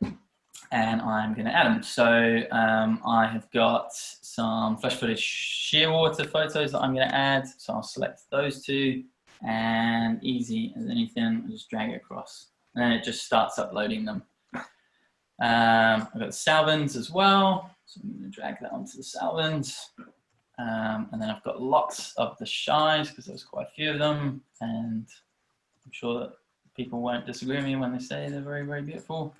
and I'm going to add them. So I have got some flash footage shearwater photos that I'm going to add. So I'll select those two, and easy as anything, I'll just drag it across. And then it just starts uploading them. I've got the Salvins as well, so I'm going to drag that onto the Salvins. And then I've got lots of the Shies, because there's quite a few of them, and I'm sure that people won't disagree with me when they say they're very, very beautiful.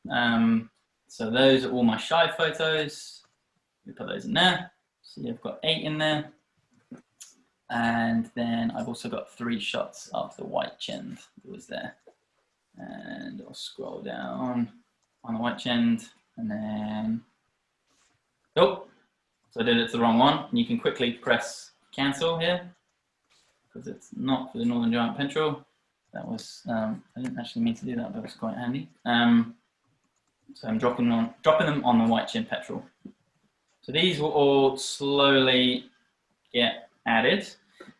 So those are all my Shy photos. We put those in there. So I've got 8 in there. And then I've also got 3 shots of the white chinned that was there. And I'll scroll down on the white chinned, and then, oh, so I did it to the wrong one. And you can quickly press cancel here, because it's not for the Northern Giant Petrel. That was, I didn't actually mean to do that, but it was quite handy. So I'm dropping them on the white chin petrel. So these will all slowly get added,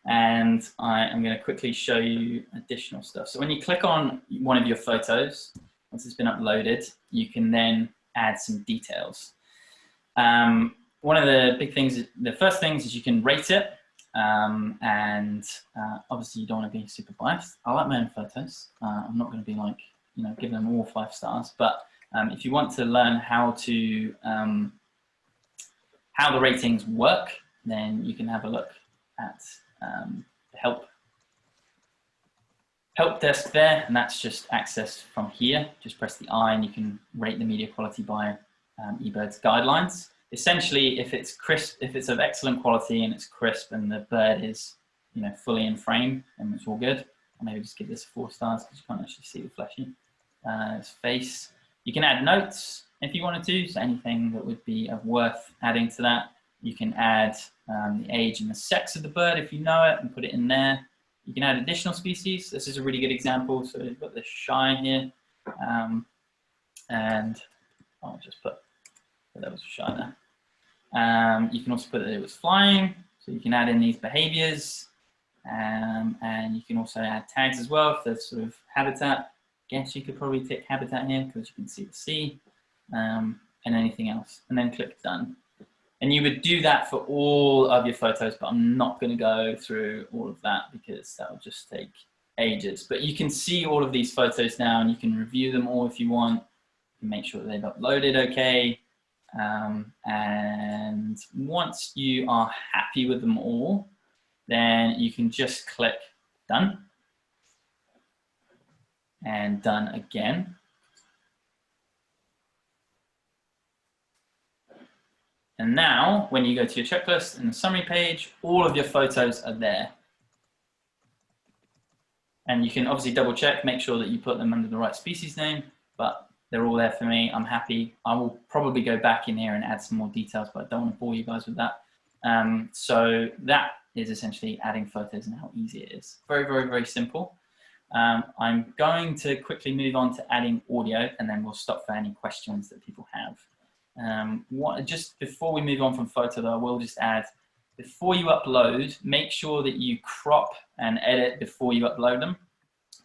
and I am going to quickly show you additional stuff. So when you click on one of your photos, once it's been uploaded, you can then add some details. One of the big things, the first things is you can rate it. Obviously you don't want to be super biased. I like my own photos. I'm not going to be like, give them all 5 stars, but if you want to learn how to, how the ratings work, then you can have a look at the help desk there, and that's just accessed from here. Just press the I and you can rate the media quality by eBird's guidelines. Essentially, if it's crisp, if it's of excellent quality and it's crisp and the bird is, fully in frame, then it's all good. I'll maybe just give this 4 stars because you can't actually see the fleshy its face. You can add notes if you wanted to, so anything that would be of worth adding to that. You can add the age and the sex of the bird if you know it and put it in there. You can add additional species. This is a really good example. So you've got the Shy here, and I'll just put that there was a Shy there. You can also put that it was flying, so you can add in these behaviors, and you can also add tags as well if there's sort of habitat. Guess you could probably tick habitat here because you can see the sea, and anything else, and then click done. And you would do that for all of your photos, but I'm not going to go through all of that because that will just take ages. But you can see all of these photos now, and you can review them all if you want. You can make sure that they've uploaded okay. And once you are happy with them all, then you can just click done and done again. And now, when you go to your checklist in the summary page, all of your photos are there. And you can obviously double check, make sure that you put them under the right species name, but they're all there for me. I'm happy. I will probably go back in here and add some more details, but I don't want to bore you guys with that. So that is essentially adding photos and how easy it is. Very, very, very simple. I'm going to quickly move on to adding audio, and then we'll stop for any questions that people have. Just before we move on from photo though, I will just add, before you upload, make sure that you crop and edit before you upload them,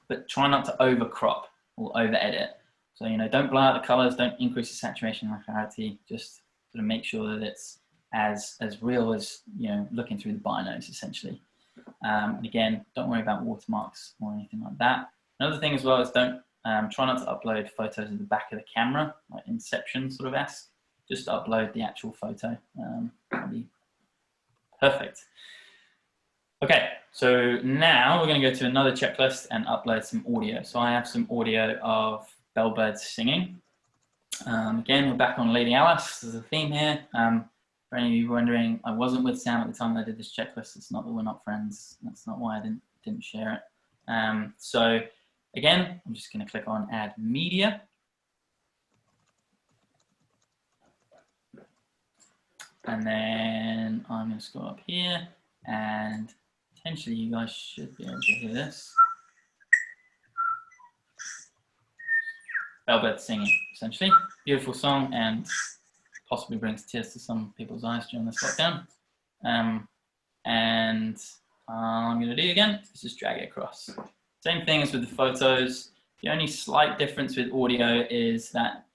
but try not to over crop or over edit. So, don't blow out the colors, don't increase the saturation and clarity, just sort of make sure that it's as real as, looking through the binos essentially. And again, don't worry about watermarks or anything like that. Another thing as well is try not to upload photos of the back of the camera, like Inception sort of esque. Just upload the actual photo. That'll be perfect. Okay, so now we're going to go to another checklist and upload some audio. So I have some audio of bellbirds singing. Again, we're back on Lady Alice. There's a theme here. For any of you wondering, I wasn't with Sam at the time that I did this checklist. It's not that we're not friends. That's not why I didn't share it. So again, I'm just going to click on Add Media. And then I'm going to scroll up here, and potentially you guys should be able to hear this. Bellbird singing, essentially. Beautiful song, and possibly brings tears to some people's eyes during this lockdown. And I'm going to do again. Let's just drag it across. Same thing as with the photos. The only slight difference with audio is that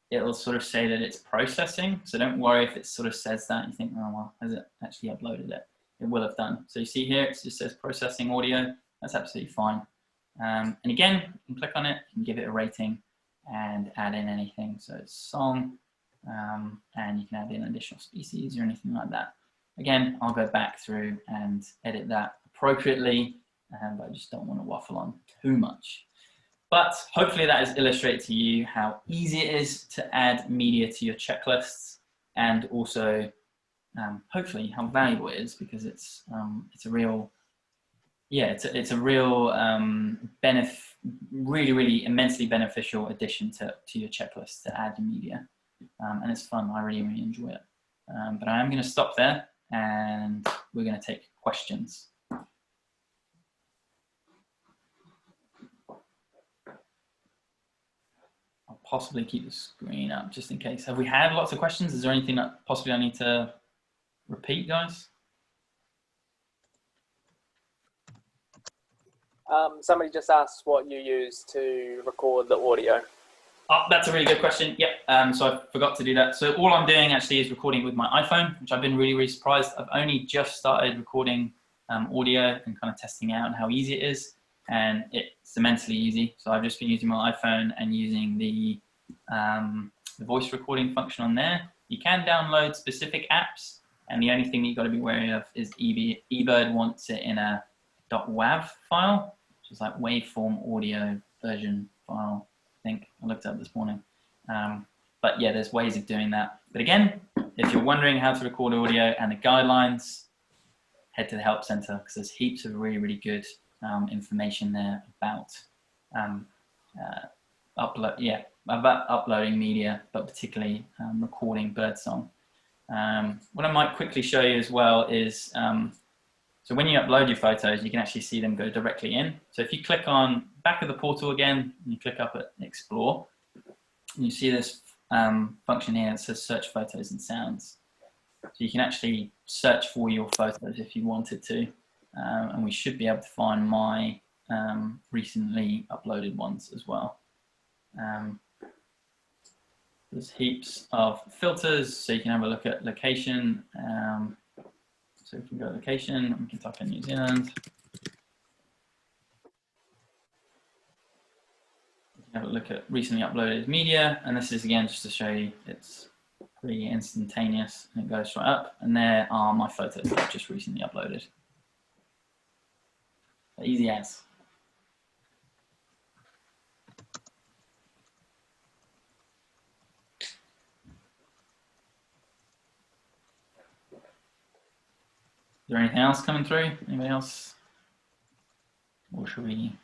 it'll sort of say that it's processing. So don't worry if it sort of says that. You think, oh, well, has it actually uploaded it? It will have done. So you see here, it just says processing audio. That's absolutely fine. And again, you can click on it, you can give it a rating and add in anything. So it's song, and you can add in additional species or anything like that. Again, I'll go back through and edit that appropriately, but I just don't want to waffle on too much. But hopefully that has illustrated to you how easy it is to add media to your checklists, and also hopefully how valuable it is, because it's a real, yeah, it's a real really immensely beneficial addition to your checklist to add media, and it's fun. I really enjoy it. But I am going to stop there, and we're going to take questions. I'll possibly keep the screen up just in case. Have we had lots of questions? Is there anything that possibly I need to repeat, guys? Somebody just asked what you use to record the audio. Oh, that's a really good question. Yep. So I forgot to do that. So all I'm doing actually is recording with my iPhone, which I've been really surprised. I've only just started recording audio and kind of testing out how easy it is, and it's immensely easy. So I've just been using my iPhone and using the voice recording function on there. You can download specific apps, and the only thing that you've got to be wary of is eBird wants it in a .wav file, which is like waveform audio version file. I think I looked up this morning. But yeah, there's ways of doing that. But again, if you're wondering how to record audio and the guidelines, head to the Help Center, because there's heaps of really good information there about about uploading media, but particularly recording birdsong. What I might quickly show you as well is, so when you upload your photos, you can actually see them go directly in. So if you click on back of the portal again, and you click up at Explore, and you see this function here that says Search Photos and Sounds. So you can actually search for your photos if you wanted to, and we should be able to find my recently uploaded ones as well. There's heaps of filters, so you can have a look at location. So if we go to location, we can type in New Zealand. We can have a look at recently uploaded media, and this is again just to show you it's pretty instantaneous, and it goes right up, and there are my photos that I've just recently uploaded. Easy as. Is there anything else coming through? Anybody else? Or should we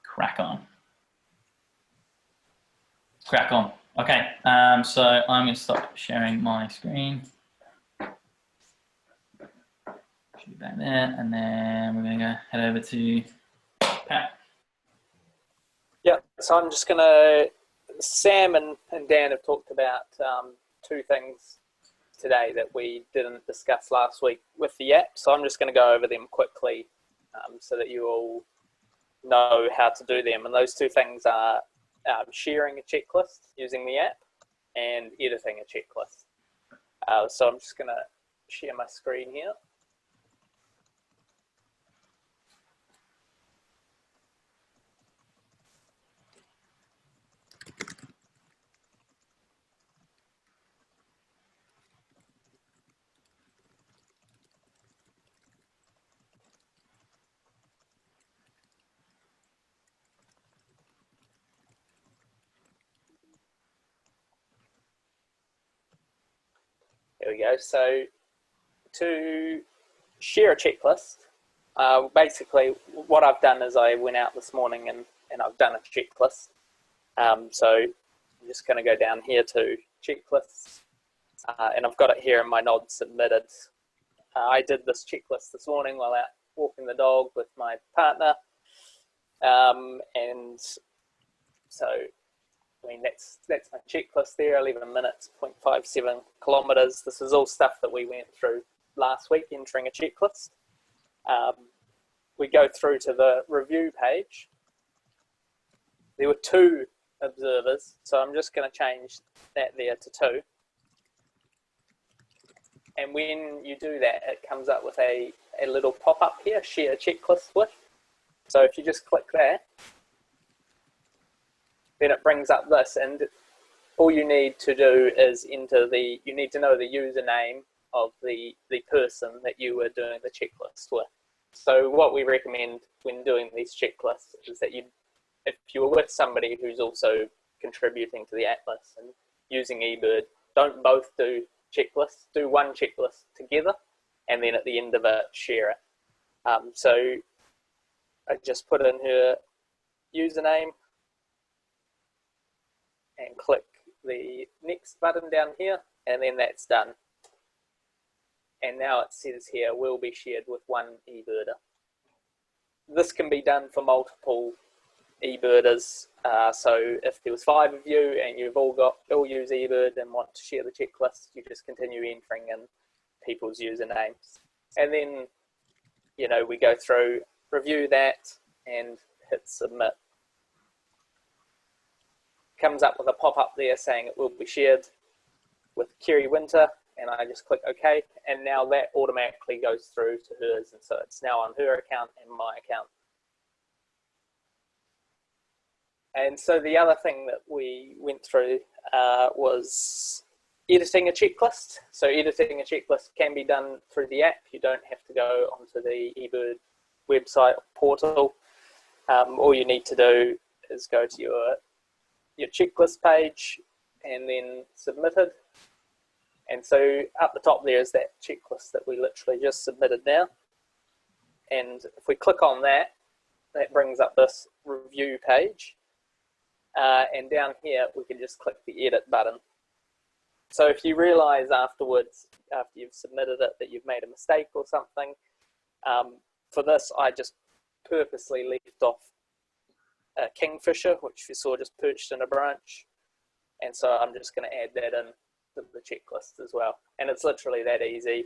crack on? Crack on. Okay, so I'm going to stop sharing my screen. Should be back there, and then we're going to go head over to Pat. Yeah, so I'm just going to, Sam and Dan have talked about two things today that we didn't discuss last week with the app. So I'm just going to go over them quickly so that you all know how to do them. And those two things are sharing a checklist using the app and editing a checklist. So I'm just going to share my screen here. There we go. So to share a checklist, basically what I've done is I went out this morning and I've done a checklist. So I'm just going to go down here to checklists, and I've got it here in my nod submitted. I did this checklist this morning while out walking the dog with my partner, and so I mean, that's my checklist there, 11 minutes, 0.57 kilometers. This is all stuff that we went through last week, entering a checklist. We go through to the review page. There were 2 observers, so I'm just going to change that there to 2. And when you do that, it comes up with a little pop-up here, share checklist with. So if you just click that, then it brings up this, and all you need to do is you need to know the username of the person that you were doing the checklist with. So what we recommend when doing these checklists is that if you were with somebody who's also contributing to the atlas and using eBird, don't both do checklists, do one checklist together, and then at the end of it, share it. So I just put in her username and click the next button down here, and then that's done. And now it says here, will be shared with one eBirder. This can be done for multiple eBirders. So if there was 5 of you and you've all use eBird and want to share the checklist, you just continue entering in people's usernames. And then, we go through, review that, and hit submit. Comes up with a pop-up there saying it will be shared with Kerry Winter, and I just click OK, and now that automatically goes through to hers, and so it's now on her account and my account. And so the other thing that we went through was editing a checklist. So editing a checklist can be done through the app. You don't have to go onto the eBird website or portal. All you need to do is go to your checklist page and then submitted. And so up the top there is that checklist that we literally just submitted now. And if we click on that, that brings up this review page. And down here, we can just click the edit button. So if you realize afterwards, after you've submitted it, that you've made a mistake or something, for this, I just purposely left off Kingfisher, which you saw just perched in a branch. And so I'm just going to add that in to the checklist as well. And it's literally that easy.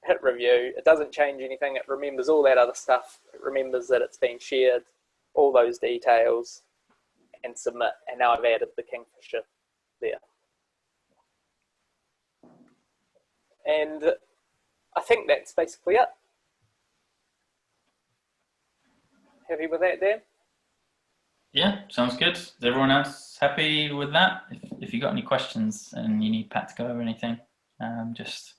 Hit review. It doesn't change anything. It remembers all that other stuff. It remembers that it's been shared, all those details, and submit. And now I've added the Kingfisher there. And I think that's basically it. Happy with that, Dan? Yeah, sounds good. Is everyone else happy with that? If you got any questions and you need Pat to go over anything, just...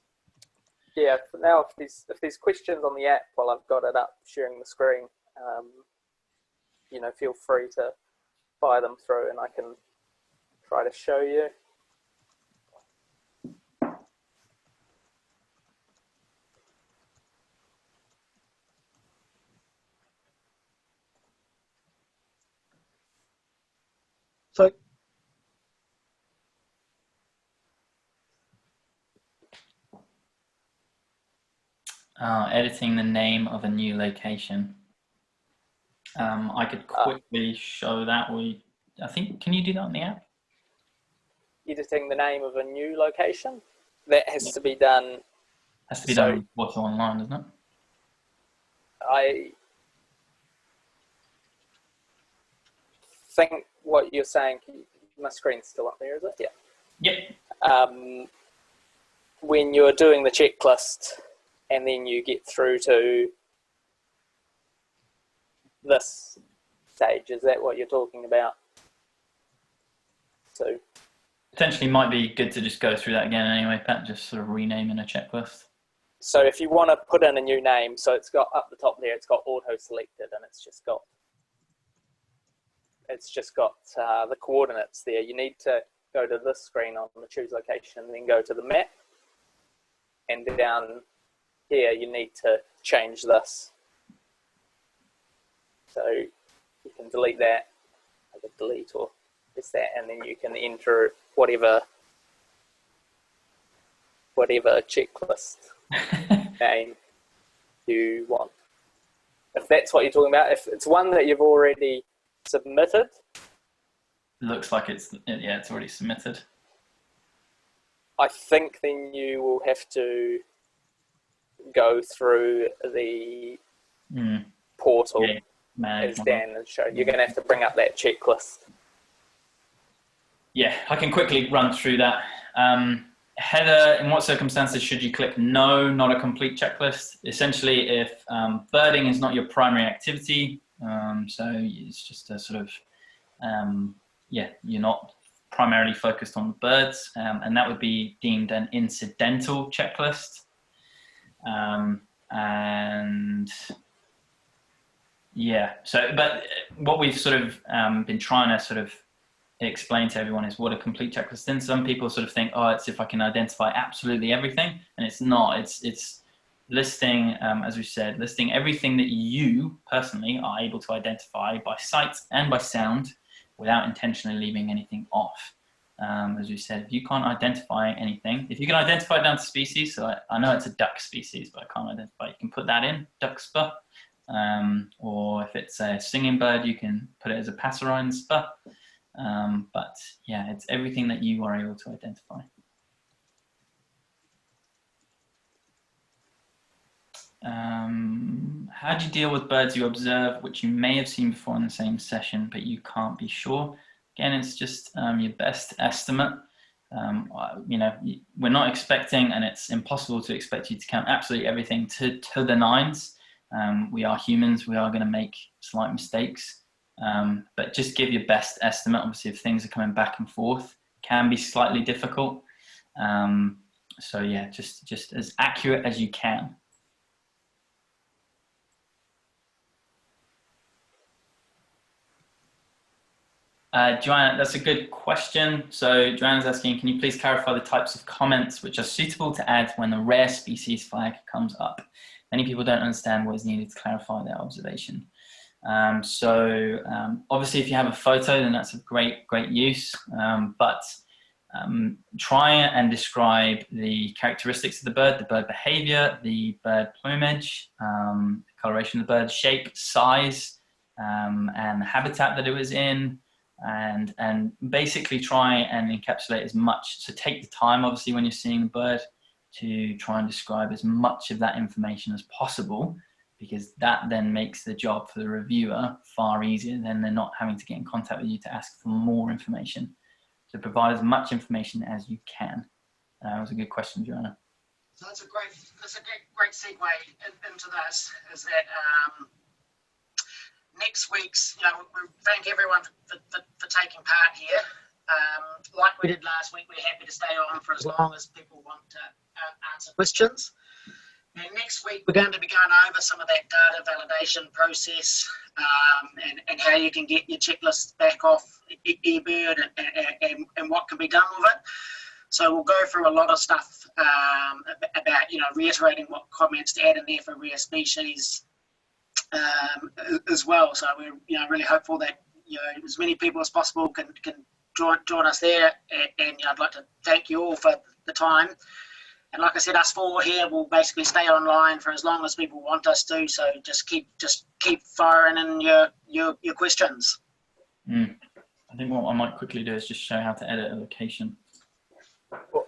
Yeah, for now, if there's questions on the app while I've got it up, sharing the screen, feel free to fire them through and I can try to show you. So, editing the name of a new location. I could quickly show that. I think, can you do that on the app? Editing the name of a new location? That has to be done. Has to be done also online, doesn't it? I think what you're saying, my screen's still up there, is it? Yeah. Yep. When you're doing the checklist and then you get through to this stage, is that what you're talking about? So potentially might be good to just go through that again anyway, Pat, just sort of renaming a checklist. So if you want to put in a new name, so it's got up the top there, it's got auto selected and it's just got the coordinates there. You need to go to this screen on the choose location and then go to the map, and down here you need to change this. So you can delete that, either delete or press that, and then you can enter whatever checklist name you want. If that's what you're talking about, if it's one that you've already submitted, looks like it's already submitted. I think then you will have to go through the portal as Dan has shown. You're going to have to bring up that checklist. Yeah, I can quickly run through that. Header, in what circumstances should you click no, not a complete checklist? Essentially, if birding is not your primary activity, so it's just a sort of, you're not primarily focused on the birds, and that would be deemed an incidental checklist. And yeah, so, but what we've sort of been trying to sort of explain to everyone is what a complete checklist is. Some people sort of think, oh, it's if I can identify absolutely everything, and it's not. It's listing, as we said, listing everything that you personally are able to identify by sight and by sound without intentionally leaving anything off. As we said, if you can't identify anything, if you can identify it down to species, so I know it's a duck species, but I can't identify, you can put that in, duckspur. Or if it's a singing bird, you can put it as a passerine spur. But yeah, it's everything that you are able to identify. How do you deal with birds you observe, which you may have seen before in the same session, but you can't be sure? Again, it's just your best estimate. You know, we're not expecting, and it's impossible to expect you to count absolutely everything to the nines. We are humans, we are going to make slight mistakes. But just give your best estimate. Obviously, if things are coming back and forth, it can be slightly difficult. So yeah, just as accurate as you can. Joanna, that's a good question. So Joanna's asking, can you please clarify the types of comments which are suitable to add when the rare species flag comes up? Many people don't understand what is needed to clarify their observation. Obviously, if you have a photo, then that's a great use. But try and describe the characteristics of the bird behavior, the bird plumage, coloration of the bird, shape, size, and the habitat that it was in, and basically try and encapsulate as much. So take the time, obviously, when you're seeing the bird, to try and describe as much of that information as possible, because that then makes the job for the reviewer far easier. Then they're not having to get in contact with you to ask for more information. So provide as much information as you can. That was a good question, Joanna. So that's a great segue into this, is that next week's, we thank everyone for taking part here. Like we did last week, we're happy to stay on for as long as people want to answer questions. And next week, we're going to be going over some of that data validation process and how you can get your checklist back off eBird and what can be done with it. So we'll go through a lot of stuff about, reiterating what comments to add in there for rare species as well. So we're, really hopeful that, as many people as possible can join us there. And I'd like to thank you all for the time. And like I said, us four here will basically stay online for as long as people want us to. So just keep firing in your questions. I think what I might quickly do is just show how to edit a location.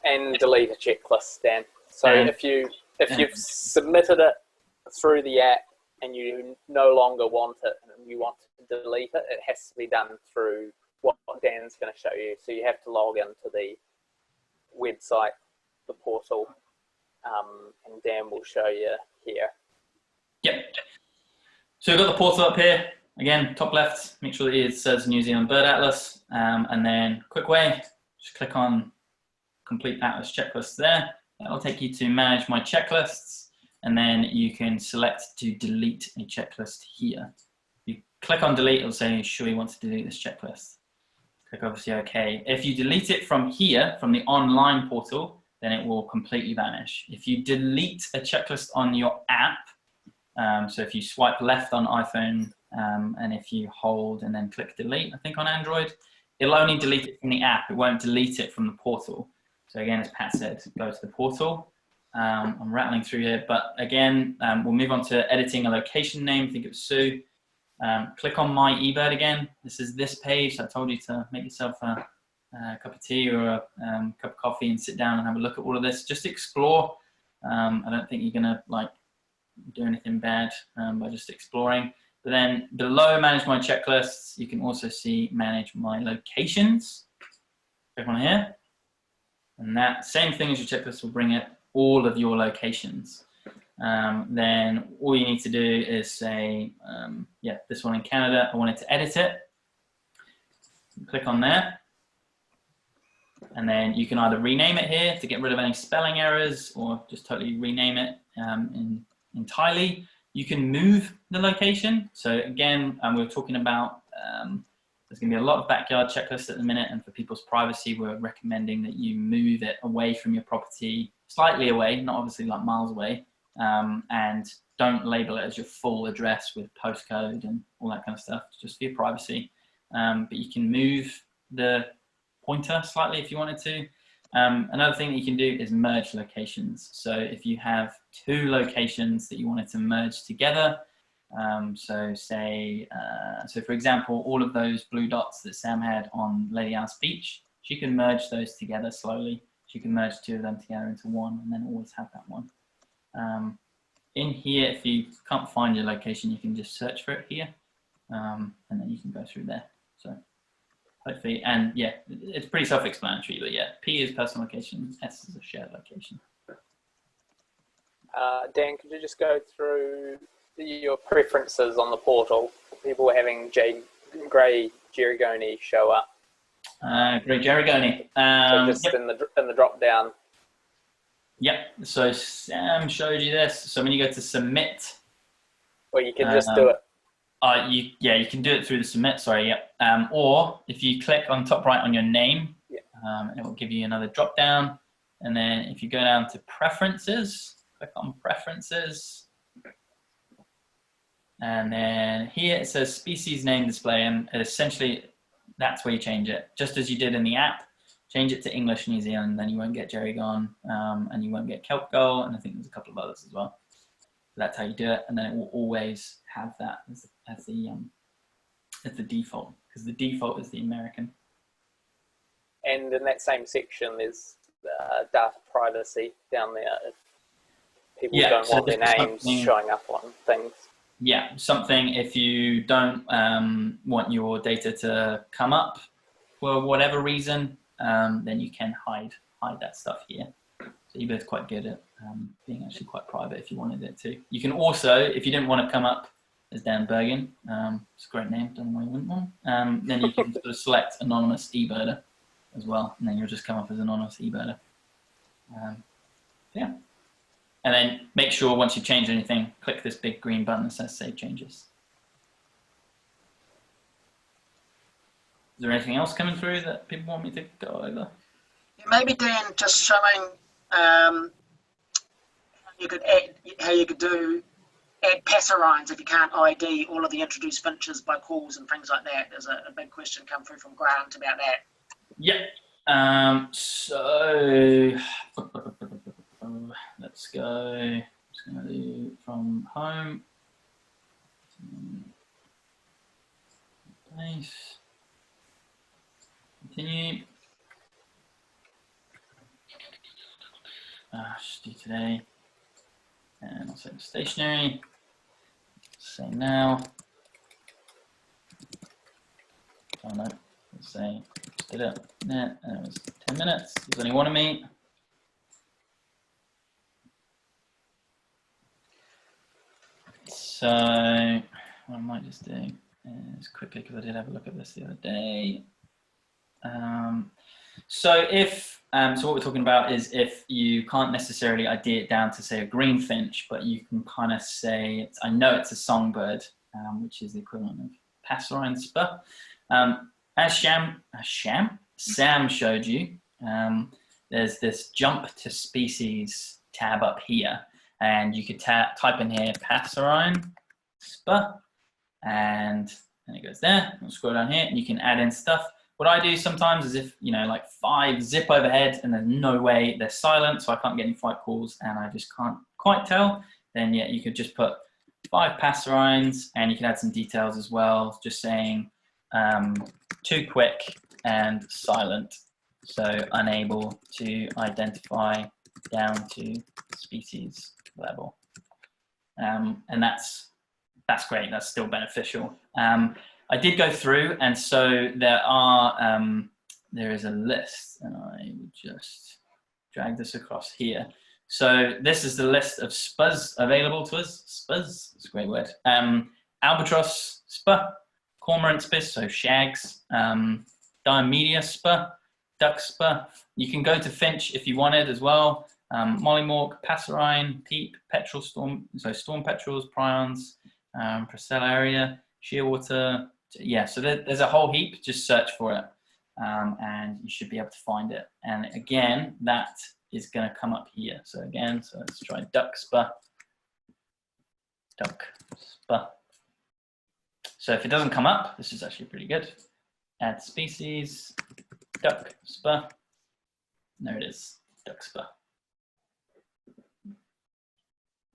And delete a checklist, Dan. So if you've submitted it through the app and you no longer want it and you want to delete it, it has to be done through what Dan's going to show you. So you have to log into the website, the portal, and Dan will show you here. Yep. So we've got the portal up here. Again, top left, make sure that it says New Zealand Bird Atlas. And then quick way, just click on Complete Atlas Checklist there. That'll take you to Manage My Checklists. And then you can select to delete a checklist here. You click on delete, it'll say, sure you want to delete this checklist. Click obviously OK. If you delete it from here, from the online portal, then it will completely vanish. If you delete a checklist on your app, so if you swipe left on iPhone and if you hold and then click delete, I think on Android, it'll only delete it from the app. It won't delete it from the portal. So again, as Pat said, go to the portal. I'm rattling through here, but again, we'll move on to editing a location name. I think it was Sue. Click on My eBird again. This is this page. I told you to make yourself a cup of tea or a cup of coffee and sit down and have a look at all of this. Just explore. I don't think you're gonna like do anything bad by just exploring. But then below Manage My Checklists, you can also see Manage My Locations. Click on here. And that same thing as your checklist will bring it all of your locations. Then all you need to do is say, yeah, this one in Canada, I wanted to edit it. Click on there. And then you can either rename it here to get rid of any spelling errors or just totally rename it entirely. You can move the location. So again, we were talking about there's going to be a lot of backyard checklists at the minute, and for people's privacy, we're recommending that you move it away from your property, slightly away, not obviously like miles away, and don't label it as your full address with postcode and all that kind of stuff, just for your privacy. But you can move the pointer slightly if you wanted to. Another thing that you can do is merge locations. So if you have two locations that you wanted to merge together, so for example, all of those blue dots that Sam had on Lady Alice Beach, she can merge those together slowly. She can merge two of them together into one and then always have that one. In here, if you can't find your location, you can just search for it here, and then you can go through there. So hopefully, and yeah, it's pretty self-explanatory, but yeah, P is personal location, S is a shared location. Dan, could you just go through your preferences on the portal? People were having Grey Gerigoni show up. Grey Gerigoni. So just Yep. in the drop down. Yep. So Sam showed you this. So when you go to submit, Or you can just do it. You can do it through the submit. Sorry. Yep. Or if you click on top right on your name, it will give you another drop down. And then if you go down to preferences, click on preferences. And then here it says species name display, and essentially that's where you change it. Just as you did in the app, change it to English New Zealand, then you won't get Gerrigon, and you won't get kelp gull, and I think there's a couple of others as well. So that's how you do it, and then it will always have that as the default, because the default is the American. And in that same section, there's data privacy down there. If people don't want their names showing up on things. Yeah, something if you don't want your data to come up for whatever reason, then you can hide that stuff here. So eBird's quite good at being actually quite private if you wanted it to. You can also, if you didn't want to come up as Dan Bergen, it's a great name, don't know why you wouldn't want, then you can sort of select anonymous eBirder as well, and then you'll just come up as anonymous eBirder. Yeah. And then make sure once you change anything, click this big green button that says Save Changes. Is there anything else coming through that people want me to go over? Yeah, maybe Dan, just showing how you could add passerines if you can't ID all of the introduced finches by calls and things like that. There's a big question come through from Grant about that. Yep. So let's go. I'm just going to do from home. Nice. Continue. Just do today. And I'll say stationary. Say now. Oh no. Let's say just did it. Yeah, and it was 10 minutes. There's only one of me. So what I might just do is quickly, because I did have a look at this the other day. So what we're talking about is if you can't necessarily ID it down to say a greenfinch, but you can kind of say, I know it's a songbird, which is the equivalent of passerine spur. As Sam showed you, there's this jump to species tab up here, and you could type in here passerine spur, and it goes there. We'll scroll down here, and you can add in stuff. What I do sometimes is if, like 5 zip overhead and there's no way they're silent, so I can't get any flight calls and I just can't quite tell, then yeah, you could just put 5 passerines, and you can add some details as well, just saying too quick and silent, so unable to identify down to species level. And that's great, that's still beneficial. I did go through, and so there is a list, and I will just drag this across here. So this is the list of SPUs available to us. SPUs, it's a great word. Albatross SPU, cormorant SPUs, so shags, Diomedia SPU, duck SPU. You can go to finch if you wanted as well. Mollymawk, passerine, peep, petrel, storm petrels, prions, Procellaria, shearwater. Yeah, so there's a whole heap. Just search for it, and you should be able to find it. And again, that is going to come up here. So again, so let's try duck SPU. Duck SPU. So if it doesn't come up, this is actually pretty good. Add species, duck SPU. There it is, duck SPU.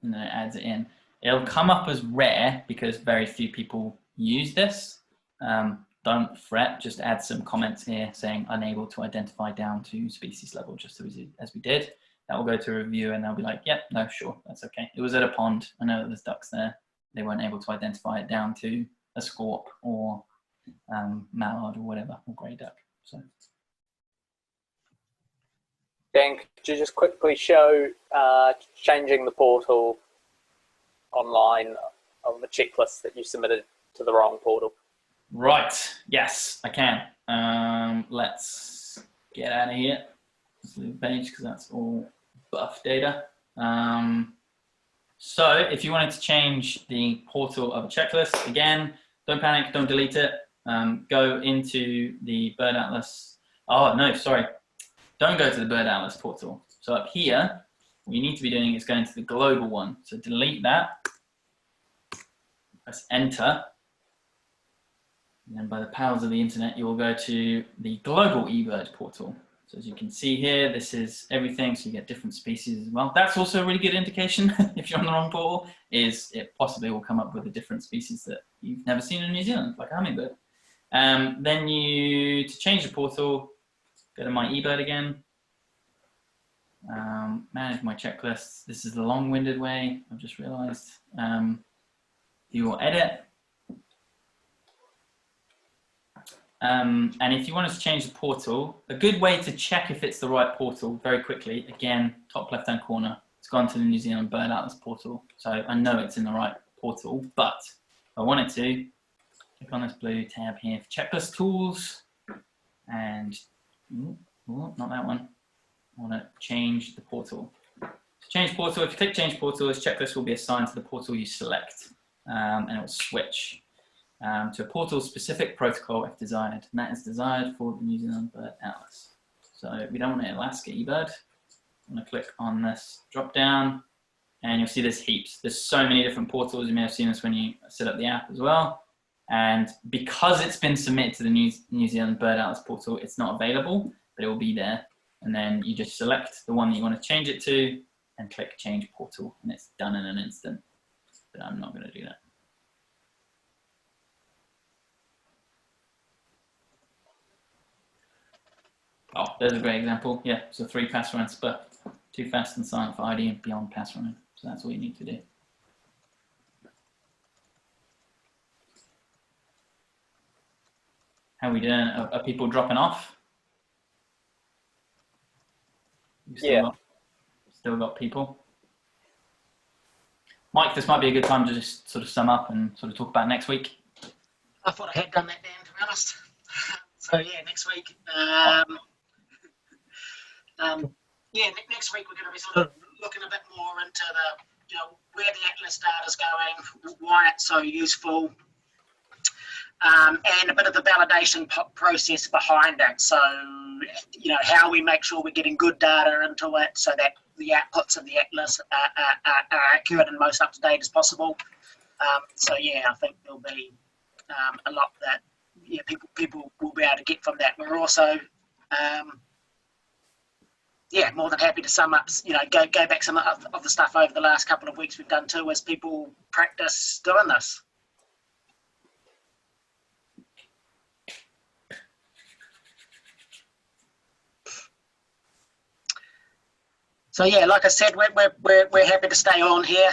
And then it adds it in. It'll come up as rare because very few people use this. Don't fret, just add some comments here saying unable to identify down to species level, just as we did. That will go to a reviewer and they'll be like, yep, no, sure, that's okay. It was at a pond. I know that there's ducks there. They weren't able to identify it down to a scorp or mallard or whatever, or grey duck. So. Dan, could you just quickly show changing the portal online on the checklist that you submitted to the wrong portal? Right, yes, I can. Let's get out of here. Let's leave the page because that's all buff data. So if you wanted to change the portal of a checklist, again, don't panic, don't delete it. Go into the Bird Atlas. Oh, no, sorry. Don't go to the Bird Atlas portal. So up here, what you need to be doing is going to the global one. So delete that. Press enter. And then by the powers of the internet, you will go to the global eBird portal. So as you can see here, this is everything. So you get different species as well. That's also a really good indication if you're on the wrong portal, is it possibly will come up with a different species that you've never seen in New Zealand, like a hummingbird. Then to change the portal, go to my eBird again. Manage my checklists. This is the long-winded way, I've just realized. You will edit. And if you want to change the portal, a good way to check if it's the right portal very quickly, again, top left-hand corner, it's gone to the New Zealand Bird Atlas portal. So I know it's in the right portal, but if I wanted to, click on this blue tab here for checklist tools, and not that one. I want to change the portal. To change portal, if you click change portal, this checklist will be assigned to the portal you select, and it will switch to a portal-specific protocol if desired, and that is desired for the New Zealand Bird Atlas. So we don't want Alaska eBird. I'm going to click on this drop-down, and you'll see there's heaps. There's so many different portals. You may have seen this when you set up the app as well. And because it's been submitted to the New Zealand Bird Atlas portal, it's not available, but it will be there. And then you just select the one that you want to change it to and click change portal, and it's done in an instant. But I'm not going to do that. Oh, there's a great example. Yeah, so 3 passerine SPU, too fast and silent for ID and beyond passerine. So that's all you need to do. How are we doing? Are people dropping off? Yeah. Still got people. Mike, this might be a good time to just sort of sum up and sort of talk about next week. I thought I had done that, Dan, to be honest. So yeah, next week. Next week we're going to be sort of looking a bit more into the, where the Atlas data is going, why it's so useful, and a bit of the validation process behind it. So, how we make sure we're getting good data into it so that the outputs of the Atlas are accurate and most up to date as possible. So yeah, I think there'll be a lot that people will be able to get from that. We're also yeah, more than happy to sum up, go back some of the stuff over the last couple of weeks we've done too, as people practice doing this. So yeah, like I said, we're happy to stay on here.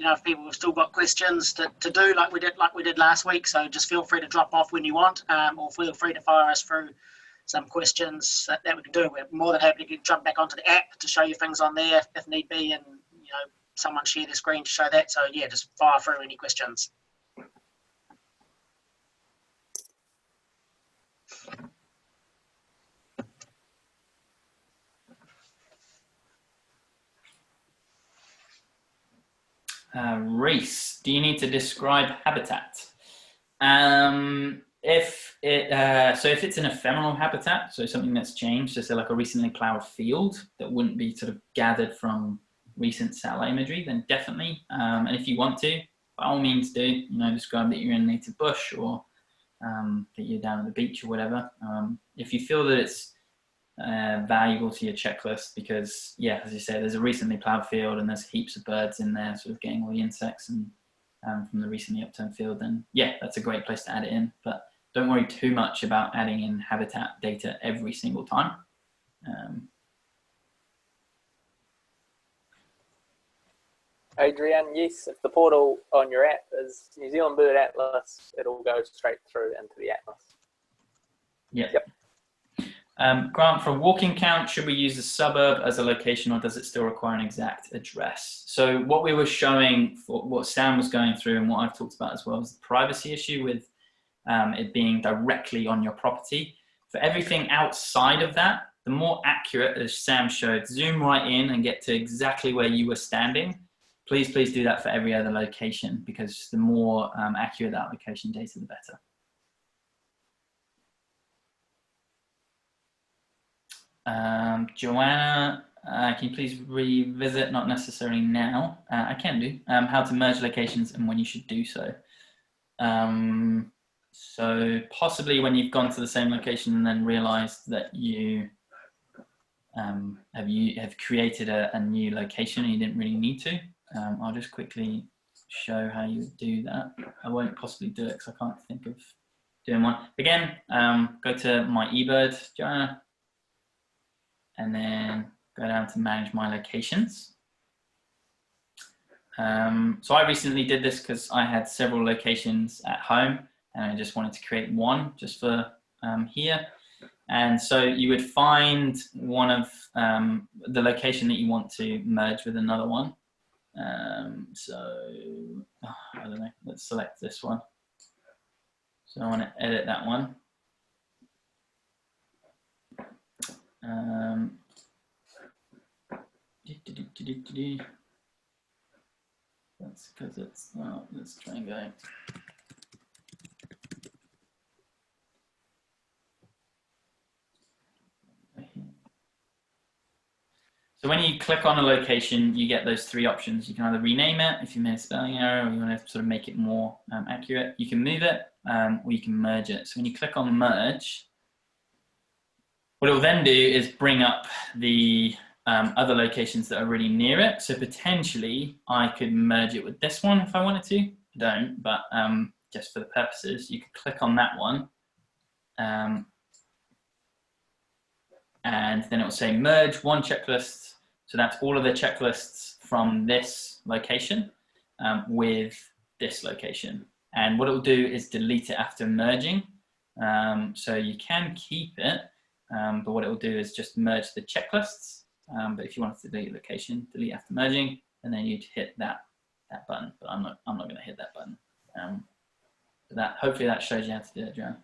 If people have still got questions to do like we did last week, so just feel free to drop off when you want, or feel free to fire us through some questions that we can do. We're more than happy to jump back onto the app to show you things on there if need be, and someone share their screen to show that. So yeah, just fire through any questions. Reese, do you need to describe habitat? If it's an ephemeral habitat, so something that's changed, so say like a recently plowed field that wouldn't be sort of gathered from recent satellite imagery, then definitely. And if you want to, by all means do. Describe that you're in native bush, or that you're down at the beach or whatever. If you feel that it's valuable to your checklist, because yeah, as you say, there's a recently plowed field and there's heaps of birds in there sort of getting all the insects and from the recently upturned field, then yeah, that's a great place to add it in. But don't worry too much about adding in habitat data every single time. Adrian, yes, if the portal on your app is New Zealand Bird Atlas, it'll go straight through into the atlas. Yep. Grant, for a walking count, should we use a suburb as a location, or does it still require an exact address? So what we were showing, for what Stan was going through and what I've talked about as well, is the privacy issue with it being directly on your property. For everything outside of that, the more accurate, as Sam showed, zoom right in and get to exactly where you were standing. Please do that for every other location, because the more accurate that location data, the better. Joanna, can you please revisit, not necessarily now, I can do, how to merge locations and when you should do so. So possibly when you've gone to the same location and then realized that you have created a new location and you didn't really need to. I'll just quickly show how you do that. I won't possibly do it because I can't think of doing one. Again, go to my eBird, Joanna, and then go down to manage my locations. So I recently did this because I had several locations at home and I just wanted to create one just for here. And so you would find one of the location that you want to merge with another one. I don't know, let's select this one. So I want to edit that one. That's because it's not, let's try and go. So when you click on a location, you get those three options. You can either rename it if you made a spelling error, or you want to sort of make it more accurate. You can move it, or you can merge it. So when you click on merge, what it will then do is bring up the other locations that are really near it. So potentially I could merge it with this one if I wanted to. I don't, but just for the purposes, you could click on that one. And then it will say merge one checklist. So that's all of the checklists from this location with this location. And what it will do is delete it after merging. So you can keep it, but what it will do is just merge the checklists. But if you want to delete location, delete after merging, and then you'd hit that button. But I'm not going to hit that button. So hopefully that shows you how to do it, Joanne.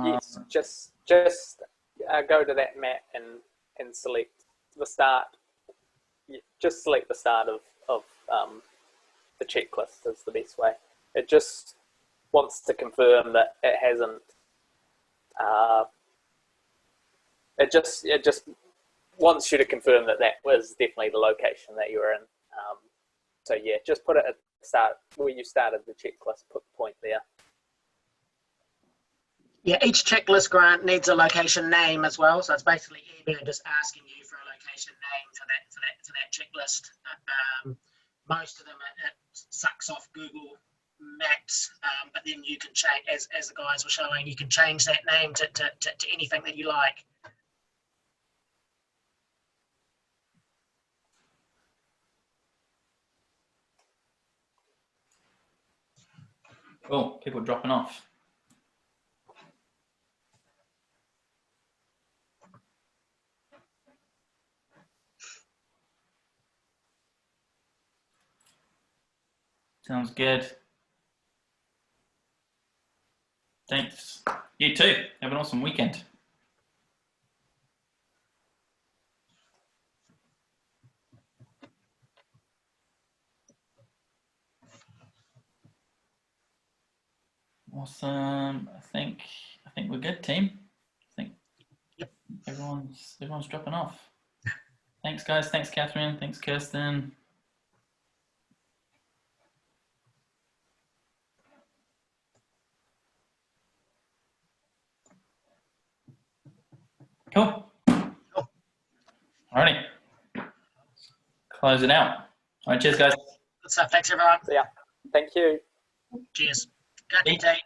Yes, just go to that map and select the start. Just select the start of the checklist is the best way. It just wants to confirm that it hasn't. It just wants you to confirm that that was definitely the location that you were in. So yeah, just put it at the start where you started the checklist. Put the point there. Yeah, each checklist grant needs a location name as well. So it's basically eBird just asking you for a location name for that checklist. Most of them it sucks off Google Maps, but then you can change, as the guys were showing, you can change that name to anything that you like. Cool. People dropping off. Sounds good. Thanks. You too. Have an awesome weekend. Awesome. I think we're good, team. I think everyone's dropping off. Thanks, guys. Thanks, Catherine. Thanks, Kirsten. Cool. Alrighty. Close it out. All right, cheers, guys. Good stuff. Thanks, everyone. So yeah, thank you. Cheers. Good day.